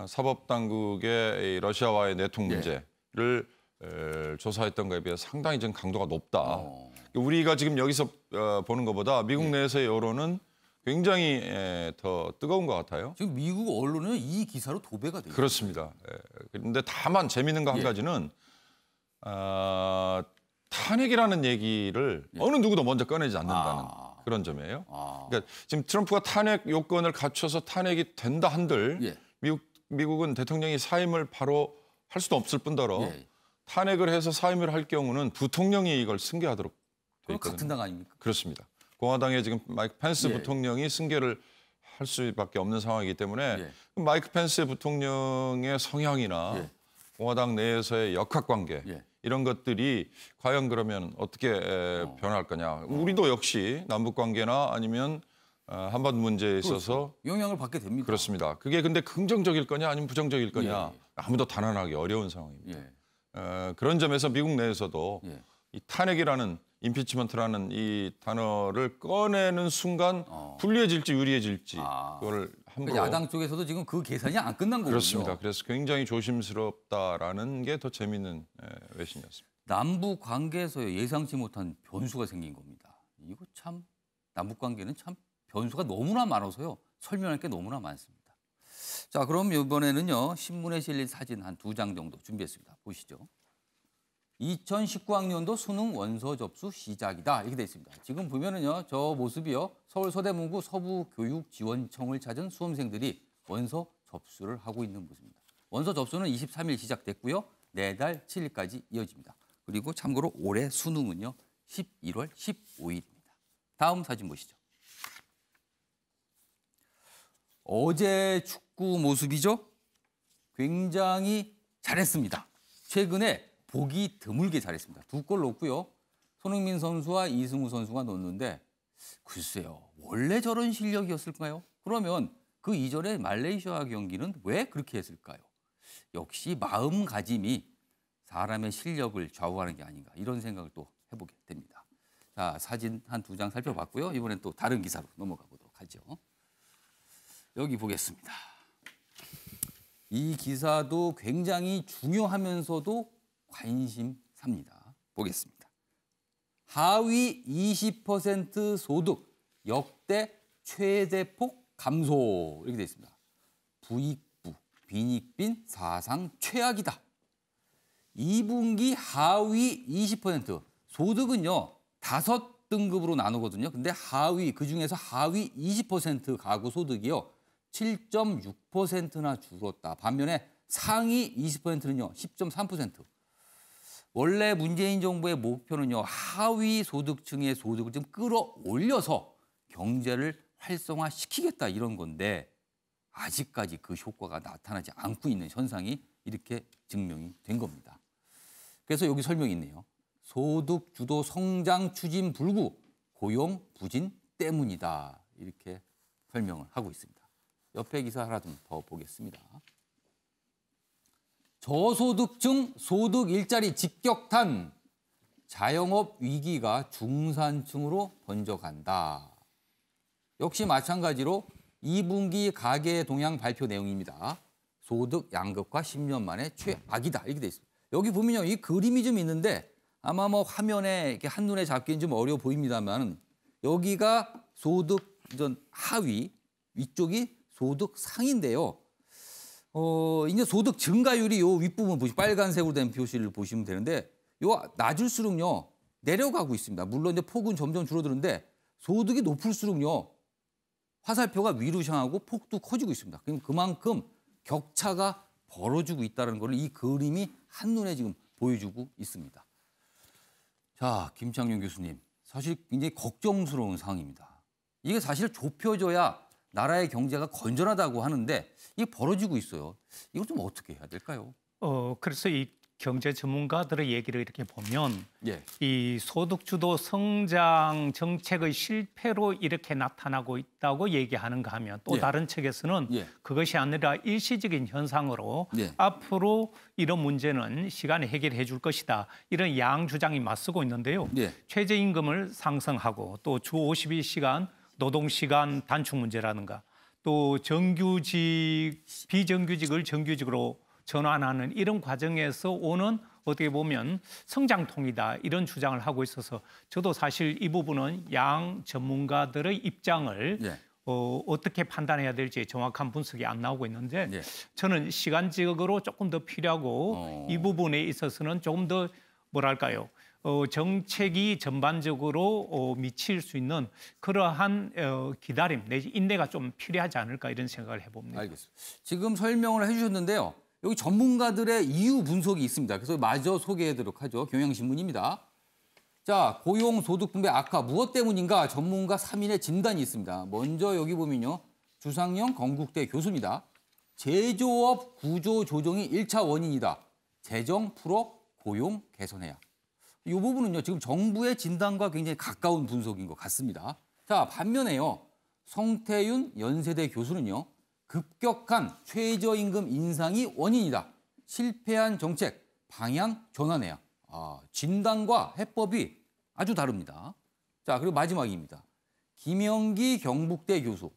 S4: 사법당국의 러시아와의 내통 문제를 조사했던 거에 비해 상당히 좀 강도가 높다. 우리가 지금 여기서 보는 것보다 미국 내에서의 여론은 굉장히 더 뜨거운 것 같아요.
S1: 지금 미국 언론은 이 기사로 도배가 돼요.
S4: 그렇습니다. 그런데 다만 재미있는 거 한 가지는 탄핵이라는 얘기를 어느 누구도 먼저 꺼내지 않는다는 그런 점이에요. 그러니까 지금 트럼프가 탄핵 요건을 갖춰서 탄핵이 된다 한들 미국은 대통령이 사임을 바로 할 수도 없을 뿐더러 탄핵을 해서 사임을 할 경우는 부통령이 이걸 승계하도록 돼 있거든요.
S1: 같은 당 아닙니까?
S4: 그렇습니다. 공화당의 지금 마이크 펜스 부통령이 승계를 할 수밖에 없는 상황이기 때문에 마이크 펜스 부통령의 성향이나 공화당 내에서의 역학관계 이런 것들이 과연 그러면 어떻게 변할 거냐. 우리도 역시 남북관계나 아니면 한반도 문제에 있어서
S1: 영향을 받게 됩니다.
S4: 그렇습니다. 그게 근데 긍정적일 거냐 아니면 부정적일 거냐 아무도 단언하기 어려운 상황입니다. 그런 점에서 미국 내에서도 이 탄핵이라는 임피치먼트라는 이 단어를 꺼내는 순간 불리해질지 유리해질지 그걸 함부로
S1: 야당 쪽에서도 지금 그 계산이 안 끝난 거군요.
S4: 그렇습니다. 그래서 굉장히 조심스럽다라는 게 더 재미있는 외신이었습니다.
S1: 남북 관계에서 예상치 못한 변수가 생긴 겁니다. 이거 참 남북 관계는 참 변수가 너무나 많아서요. 설명할 게 너무나 많습니다. 자, 그럼 이번에는요. 신문에 실린 사진 한 2장 정도 준비했습니다. 보시죠. 2019학년도 수능 원서 접수 시작이다. 이렇게 돼 있습니다. 지금 보면은요, 저 모습이요. 서울 서대문구 서부교육지원청을 찾은 수험생들이 원서 접수를 하고 있는 모습입니다. 원서 접수는 23일 시작됐고요. 내달 7일까지 이어집니다. 그리고 참고로 올해 수능은요. 11월 15일입니다. 다음 사진 보시죠. 어제 축구 모습이죠. 굉장히 잘했습니다. 최근에 보기 드물게 잘했습니다. 2골 넣었고요. 손흥민 선수와 이승우 선수가 넣었는데 글쎄요. 원래 저런 실력이었을까요? 그러면 그 이전에 말레이시아 경기는 왜 그렇게 했을까요? 역시 마음가짐이 사람의 실력을 좌우하는 게 아닌가 이런 생각을 또 해보게 됩니다. 자, 사진 한 2장 살펴봤고요. 이번엔 또 다른 기사로 넘어가 보도록 하죠. 여기 보겠습니다. 이 기사도 굉장히 중요하면서도 관심사입니다. 보겠습니다. 하위 20% 소득 역대 최대폭 감소 이렇게 되어 있습니다. 부익부, 빈익빈 사상 최악이다. 2분기 하위 20% 소득은요 5등급으로 나누거든요. 근데 하위 그중에서 하위 20% 가구 소득이요 7.6%나 줄었다. 반면에 상위 20%는요 10.3%. 원래 문재인 정부의 목표는요 하위 소득층의 소득을 좀 끌어올려서 경제를 활성화시키겠다 이런 건데 아직까지 그 효과가 나타나지 않고 있는 현상이 이렇게 증명이 된 겁니다. 그래서 여기 설명이 있네요. 소득 주도 성장 추진 불구 고용 부진 때문이다. 이렇게 설명을 하고 있습니다. 옆에 기사 하나 좀 더 보겠습니다. 저소득층 소득 일자리 직격탄. 자영업 위기가 중산층으로 번져간다. 역시 마찬가지로 2분기 가계 동향 발표 내용입니다. 소득 양극화 10년 만에 최악이다. 이렇게 돼 있습니다. 여기 보면요. 이 그림이 좀 있는데 아마 뭐 화면에 이렇게 한눈에 잡기는 좀 어려워 보입니다만 여기가 소득 하위, 위쪽이 소득 상인데요. 이제 소득 증가율이 요 윗부분 보시 빨간색으로 된 표시를 보시면 되는데 요 낮을수록요 내려가고 있습니다. 물론 이제 폭은 점점 줄어드는데 소득이 높을수록요 화살표가 위로 향하고 폭도 커지고 있습니다. 그만큼 격차가 벌어지고 있다는 걸 이 그림이 한눈에 지금 보여주고 있습니다. 자, 김창룡 교수님, 사실 굉장히 걱정스러운 상황입니다. 이게 사실 좁혀져야 나라의 경제가 건전하다고 하는데 이게 벌어지고 있어요. 이걸 좀 어떻게 해야 될까요?
S7: 그래서 이 경제 전문가들의 얘기를 이렇게 보면
S1: 예.
S7: 이 소득주도 성장 정책의 실패로 이렇게 나타나고 있다고 얘기하는가 하면 또
S1: 예.
S7: 다른 책에서는
S1: 예.
S7: 그것이 아니라 일시적인 현상으로
S1: 예.
S7: 앞으로 이런 문제는 시간이 해결해 줄 것이다. 이런 양 주장이 맞서고 있는데요.
S1: 예.
S7: 최저임금을 상승하고 또 주 52시간 노동시간 단축 문제라든가 또 정규직, 비정규직을 정규직으로 전환하는 이런 과정에서 오는 어떻게 보면 성장통이다 이런 주장을 하고 있어서 저도 사실 이 부분은 양 전문가들의 입장을
S1: 예.
S7: 어떻게 판단해야 될지 정확한 분석이 안 나오고 있는데
S1: 예.
S7: 저는 시간적으로 조금 더 필요하고 이 부분에 있어서는 조금 더 뭐랄까요? 정책이 전반적으로 미칠 수 있는 그러한 기다림 내지 인내가 좀 필요하지 않을까 이런 생각을 해봅니다.
S1: 알겠습니다. 지금 설명을 해주셨는데요. 여기 전문가들의 이유 분석이 있습니다. 그래서 마저 소개해드리도록 하죠. 경향신문입니다. 자, 고용 소득 분배 악화 무엇 때문인가 전문가 3인의 진단이 있습니다. 먼저 여기 보면요. 주상영 건국대 교수입니다. 제조업 구조 조정이 1차 원인이다. 재정 풀어 고용 개선해야. 이 부분은요. 지금 정부의 진단과 굉장히 가까운 분석인 것 같습니다. 자, 반면에요. 성태윤 연세대 교수는요. 급격한 최저임금 인상이 원인이다. 실패한 정책 방향 전환해야. 진단과 해법이 아주 다릅니다. 자, 그리고 마지막입니다. 김영기 경북대 교수.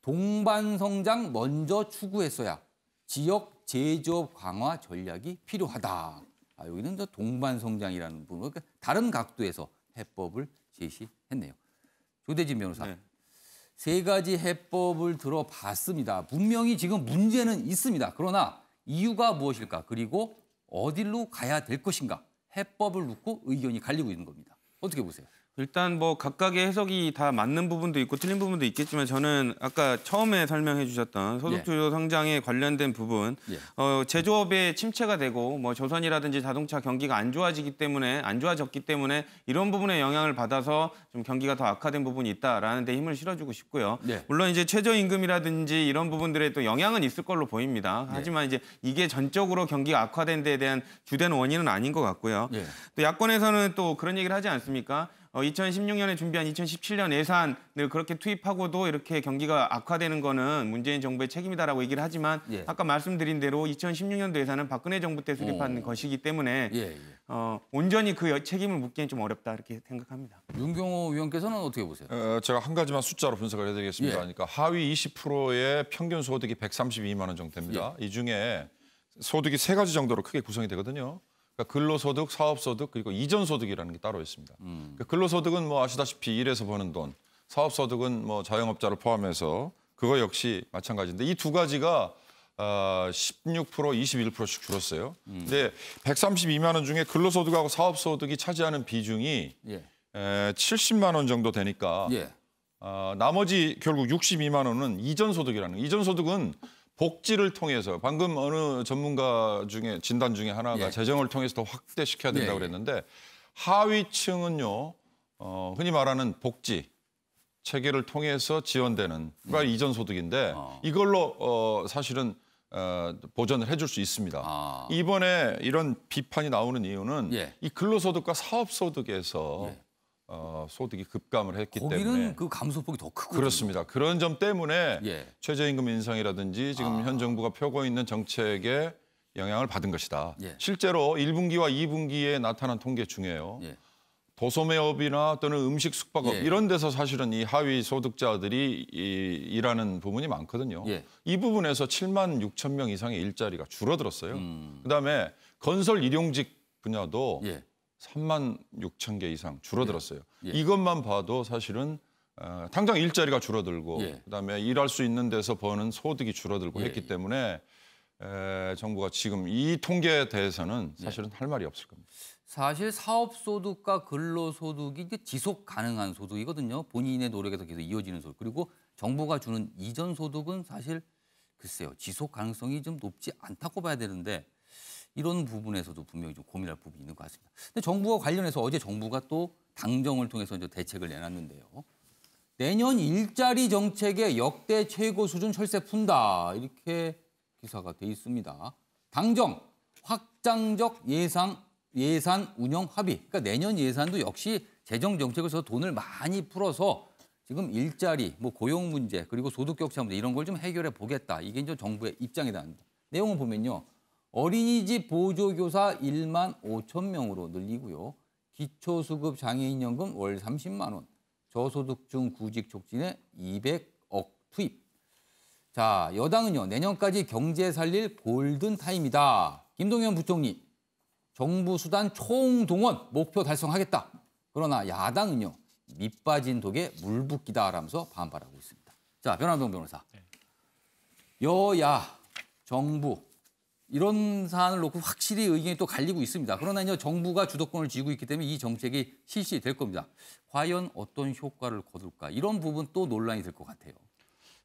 S1: 동반 성장 먼저 추구했어야 지역 제조업 강화 전략이 필요하다. 여기는 동반 성장이라는 부분, 그러니까 다른 각도에서 해법을 제시했네요. 조대진 변호사. 네. 세 가지 해법을 들어봤습니다. 분명히 지금 문제는 있습니다. 그러나 이유가 무엇일까? 그리고 어디로 가야 될 것인가? 해법을 놓고 의견이 갈리고 있는 겁니다. 어떻게 보세요?
S9: 일단 뭐 각각의 해석이 다 맞는 부분도 있고 틀린 부분도 있겠지만 저는 아까 처음에 설명해 주셨던 소득주도 성장에 관련된 부분 제조업의 침체가 되고 뭐 조선이라든지 자동차 경기가 안 좋아졌기 때문에 이런 부분에 영향을 받아서 좀 경기가 더 악화된 부분이 있다라는 데 힘을 실어주고 싶고요. 물론 이제 최저임금이라든지 이런 부분들에 또 영향은 있을 걸로 보입니다. 하지만 이제 이게 전적으로 경기가 악화된 데에 대한 주된 원인은 아닌 것 같고요. 또 야권에서는 또 그런 얘기를 하지 않습니까? 2016년에 준비한 2017년 예산을 그렇게 투입하고도 이렇게 경기가 악화되는 거는 문재인 정부의 책임이다라고 얘기를 하지만 아까 말씀드린 대로 2016년도 예산은 박근혜 정부 때 수립한 것이기 때문에 온전히 그 책임을 묻기엔 좀 어렵다 이렇게 생각합니다.
S1: 윤경호 위원께서는 어떻게 보세요?
S4: 제가 한 가지만 숫자로 분석을 해드리겠습니다. 그러니까 하위 20%의 평균 소득이 132만 원 정도 됩니다. 이 중에 소득이 세 가지 정도로 크게 구성이 되거든요. 그러니까 근로소득, 사업소득, 그리고 이전소득이라는 게 따로 있습니다. 그러니까 근로소득은 뭐 아시다시피 일해서 버는 돈, 사업소득은 뭐 자영업자를 포함해서 그거 역시 마찬가지인데 이 두 가지가 16%, 21%씩 줄었어요. 근데 132만 원 중에 근로소득하고 사업소득이 차지하는 비중이 70만 원 정도 되니까 나머지 결국 62만 원은 이전소득이라는 거예요. 이전소득은 복지를 통해서 방금 어느 전문가 중에 진단 중에 하나가 재정을 통해서 더 확대시켜야 된다고 그랬는데 하위층은요 흔히 말하는 복지 체계를 통해서 지원되는 그가 이전 소득인데 이걸로 사실은 보전을 해줄 수 있습니다. 이번에 이런 비판이 나오는 이유는 이 근로소득과 사업소득에서 소득이 급감을 했기 때문에
S1: 거기는 그 감소폭이 더 크거든요.
S4: 그렇습니다. 그런 점 때문에 최저임금 인상이라든지 지금 현 정부가 펴고 있는 정책에 영향을 받은 것이다. 실제로 1분기와 2분기에 나타난 통계 중에요. 도소매업이나 또는 음식 숙박업 이런 데서 사실은 이 하위 소득자들이 일하는 부분이 많거든요. 이 부분에서 7만 6천 명 이상의 일자리가 줄어들었어요. 그다음에 건설 일용직 분야도 3만 6천 개 이상 줄어들었어요. 이것만 봐도 사실은 당장 일자리가 줄어들고 그다음에 일할 수 있는 데서 버는 소득이 줄어들고 했기 때문에 정부가 지금 이 통계에 대해서는 사실은 할 말이 없을 겁니다.
S1: 사실 사업소득과 근로소득이 지속 가능한 소득이거든요. 본인의 노력에서 계속 이어지는 소득. 그리고 정부가 주는 이전 소득은 사실 글쎄요. 지속 가능성이 좀 높지 않다고 봐야 되는데 이런 부분에서도 분명히 좀 고민할 부분이 있는 것 같습니다. 근데 정부와 관련해서 어제 정부가 또 당정을 통해서 이제 대책을 내놨는데요. 내년 일자리 정책의 역대 최고 수준 철새 푼다. 이렇게 기사가 돼 있습니다. 당정 확장적 예산 운영 합의. 그러니까 내년 예산도 역시 재정 정책에서 돈을 많이 풀어서 지금 일자리, 뭐 고용 문제, 그리고 소득 격차 문제 이런 걸 좀 해결해 보겠다. 이게 이제 정부의 입장이다. 내용을 보면요. 어린이집 보조교사 1만 5천 명으로 늘리고요. 기초수급 장애인연금 월 30만 원, 저소득층 구직 촉진에 200억 투입. 자, 여당은요. 내년까지 경제 살릴 골든타임이다. 김동연 부총리, 정부 수단 총동원 목표 달성하겠다. 그러나 야당은요. 밑빠진 독에 물 붓기다라면서 반발하고 있습니다. 자, 변환동 변호사. 여야, 정부 이런 사안을 놓고 확실히 의견이 또 갈리고 있습니다. 그러나 이제 정부가 주도권을 쥐고 있기 때문에 이 정책이 실시될 겁니다. 과연 어떤 효과를 거둘까? 이런 부분 또 논란이 될 것 같아요.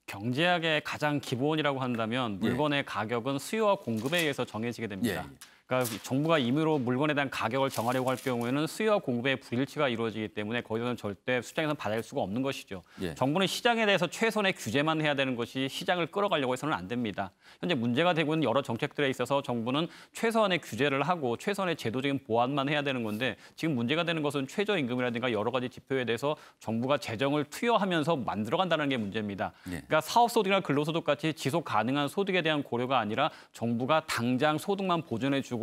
S10: 경제학의 가장 기본이라고 한다면 물건의 가격은 수요와 공급에 의해서 정해지게 됩니다. 그러니까 정부가 임의로 물건에 대한 가격을 정하려고 할 경우에는 수요와 공급의 불일치가 이루어지기 때문에 거기서는 절대 시장에서 받아낼 수가 없는 것이죠. 정부는 시장에 대해서 최선의 규제만 해야 되는 것이 시장을 끌어가려고 해서는 안 됩니다. 현재 문제가 되고 있는 여러 정책들에 있어서 정부는 최소한의 규제를 하고 최선의 제도적인 보완만 해야 되는 건데 지금 문제가 되는 것은 최저임금이라든가 여러 가지 지표에 대해서 정부가 재정을 투여하면서 만들어간다는 게 문제입니다. 그러니까 사업소득이나 근로소득 같이 지속 가능한 소득에 대한 고려가 아니라 정부가 당장 소득만 보존해주고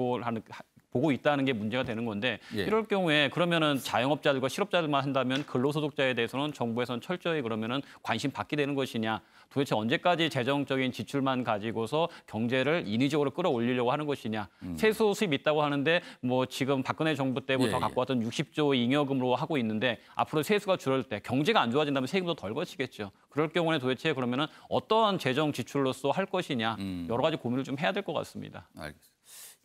S10: 보고 있다는 게 문제가 되는 건데 이럴 경우에 그러면은 자영업자들과 실업자들만 한다면 근로소득자에 대해서는 정부에서는 철저히 그러면은 관심 받게 되는 것이냐. 도대체 언제까지 재정적인 지출만 가지고서 경제를 인위적으로 끌어올리려고 하는 것이냐. 세수 수입 있다고 하는데 뭐 지금 박근혜 정부 때부터 갖고 왔던 60조 잉여금으로 하고 있는데 앞으로 세수가 줄을 때 경제가 안 좋아진다면 세금도 덜 거치겠죠. 그럴 경우에 도대체 그러면은 어떠한 재정 지출로서 할 것이냐. 여러 가지 고민을 좀 해야 될 것 같습니다.
S1: 알겠습니다.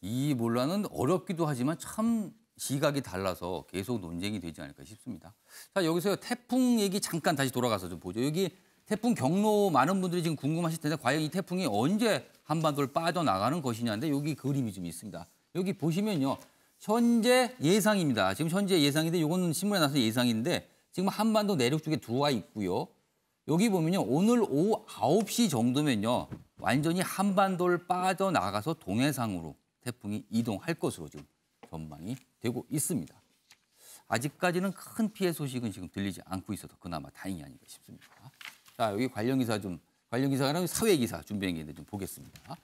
S1: 이 논란은 어렵기도 하지만 참 시각이 달라서 계속 논쟁이 되지 않을까 싶습니다. 자, 여기서 태풍 얘기 잠깐 다시 돌아가서 좀 보죠. 여기 태풍 경로 많은 분들이 지금 궁금하실 텐데 과연 이 태풍이 언제 한반도를 빠져나가는 것이냐인데 여기 그림이 좀 있습니다. 여기 보시면요. 현재 예상입니다. 지금 현재 예상인데 이거는 신문에 나서 예상인데 지금 한반도 내륙 쪽에 들어와 있고요. 여기 보면요. 오늘 오후 9시 정도면요. 완전히 한반도를 빠져나가서 동해상으로 태풍이 이동할 것으로 지금 전망이 되고 있습니다. 아직까지는 큰 피해 소식은 지금 들리지 않고 있어서 그나마 다행이 아닌가 싶습니다. 자, 여기 관련 기사가 사회 기사 준비한 게 있는데 좀 보겠습니다.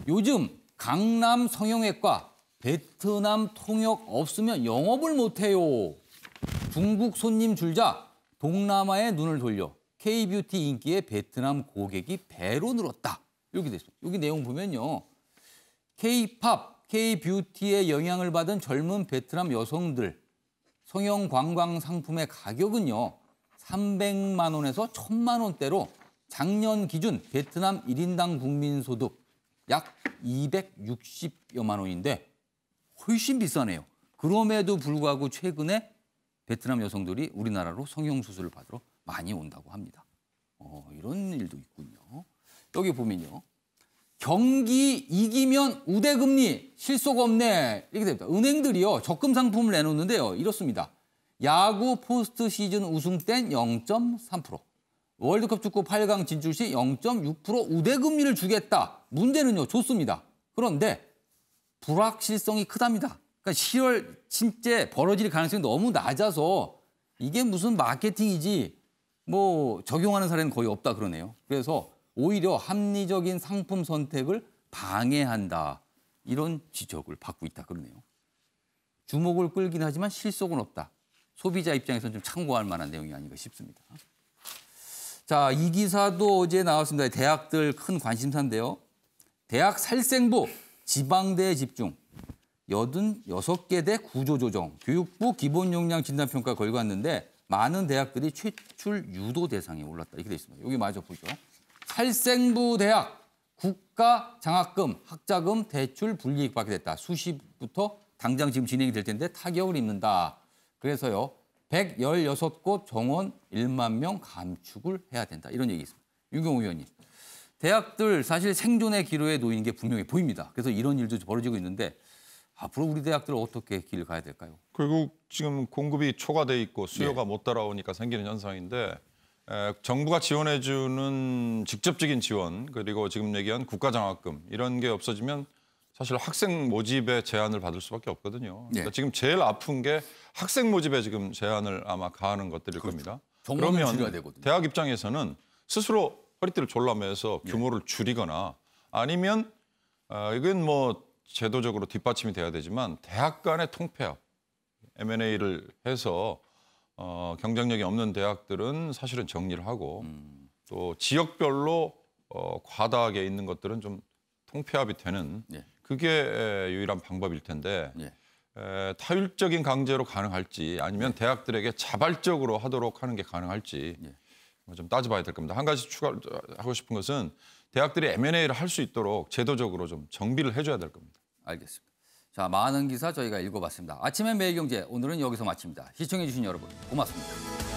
S1: 요즘 강남 성형외과 베트남 통역 없으면 영업을 못해요. 중국 손님 줄자 동남아에 눈을 돌려 K뷰티 인기에 베트남 고객이 배로 늘었다. 이렇게 됐습니다. 여기 내용 보면요. K-팝, K-뷰티의 영향을 받은 젊은 베트남 여성들 성형 관광 상품의 가격은요. 300만 원에서 1000만 원대로 작년 기준 베트남 1인당 국민소득 약 260여만 원인데 훨씬 비싸네요. 그럼에도 불구하고 최근에 베트남 여성들이 우리나라로 성형수술을 받으러 많이 온다고 합니다. 이런 일도 있군요. 여기 보면요. 경기 이기면 우대금리 실속 없네. 이렇게 됩니다. 은행들이요. 적금 상품을 내놓는데요. 이렇습니다. 야구 포스트 시즌 우승 땐 0.3%. 월드컵 축구 8강 진출 시 0.6% 우대금리를 주겠다. 문제는요. 좋습니다. 그런데 불확실성이 크답니다. 그러니까 10월 진짜 벌어질 가능성이 너무 낮아서 이게 무슨 마케팅이지 뭐 적용하는 사례는 거의 없다 그러네요. 그래서 오히려 합리적인 상품 선택을 방해한다. 이런 지적을 받고 있다 그러네요. 주목을 끌긴 하지만 실속은 없다. 소비자 입장에서는 좀 참고할 만한 내용이 아닌가 싶습니다. 자, 이 기사도 어제 나왔습니다. 대학들 큰 관심사인데요. 대학 살생부 지방대에 집중. 86개 대 구조조정. 교육부 기본역량 진단평가 걸고 왔는데 많은 대학들이 최출 유도 대상에 올랐다. 이렇게 돼 있습니다. 여기 마저 보죠. 살생부 대학 국가 장학금, 학자금 대출 불이익 받게 됐다. 수시부터 당장 지금 진행이 될 텐데 타격을 입는다. 그래서요. 116곳 정원 1만 명 감축을 해야 된다. 이런 얘기 있습니다. 윤경호 의원님. 대학들 사실 생존의 기로에 놓이는 게 분명히 보입니다. 그래서 이런 일도 벌어지고 있는데 앞으로 우리 대학들은 어떻게 길을 가야 될까요?
S4: 결국 지금 공급이 초과돼 있고 수요가 못 따라오니까 생기는 현상인데 정부가 지원해주는 직접적인 지원 그리고 지금 얘기한 국가장학금 이런 게 없어지면 사실 학생 모집에 제한을 받을 수밖에 없거든요. 그러니까 지금 제일 아픈 게 학생 모집에 지금 제한을 아마 가하는 것들일 겁니다. 그러면 대학 입장에서는 스스로 허리띠를 졸라매서 규모를 줄이거나 아니면 이건 뭐 제도적으로 뒷받침이 돼야 되지만 대학 간의 통폐합, M&A를 해서 경쟁력이 없는 대학들은 사실은 정리를 하고 또 지역별로 과다하게 있는 것들은 좀 통폐합이 되는 그게 유일한 방법일 텐데 타율적인 강제로 가능할지 아니면 대학들에게 자발적으로 하도록 하는 게 가능할지 좀 따져봐야 될 겁니다. 한 가지 추가하고 싶은 것은 대학들이 M&A를 할 수 있도록 제도적으로 좀 정비를 해줘야 될 겁니다.
S1: 알겠습니다. 자, 많은 기사 저희가 읽어봤습니다. 아침의 매일경제 오늘은 여기서 마칩니다. 시청해 주신 여러분 고맙습니다.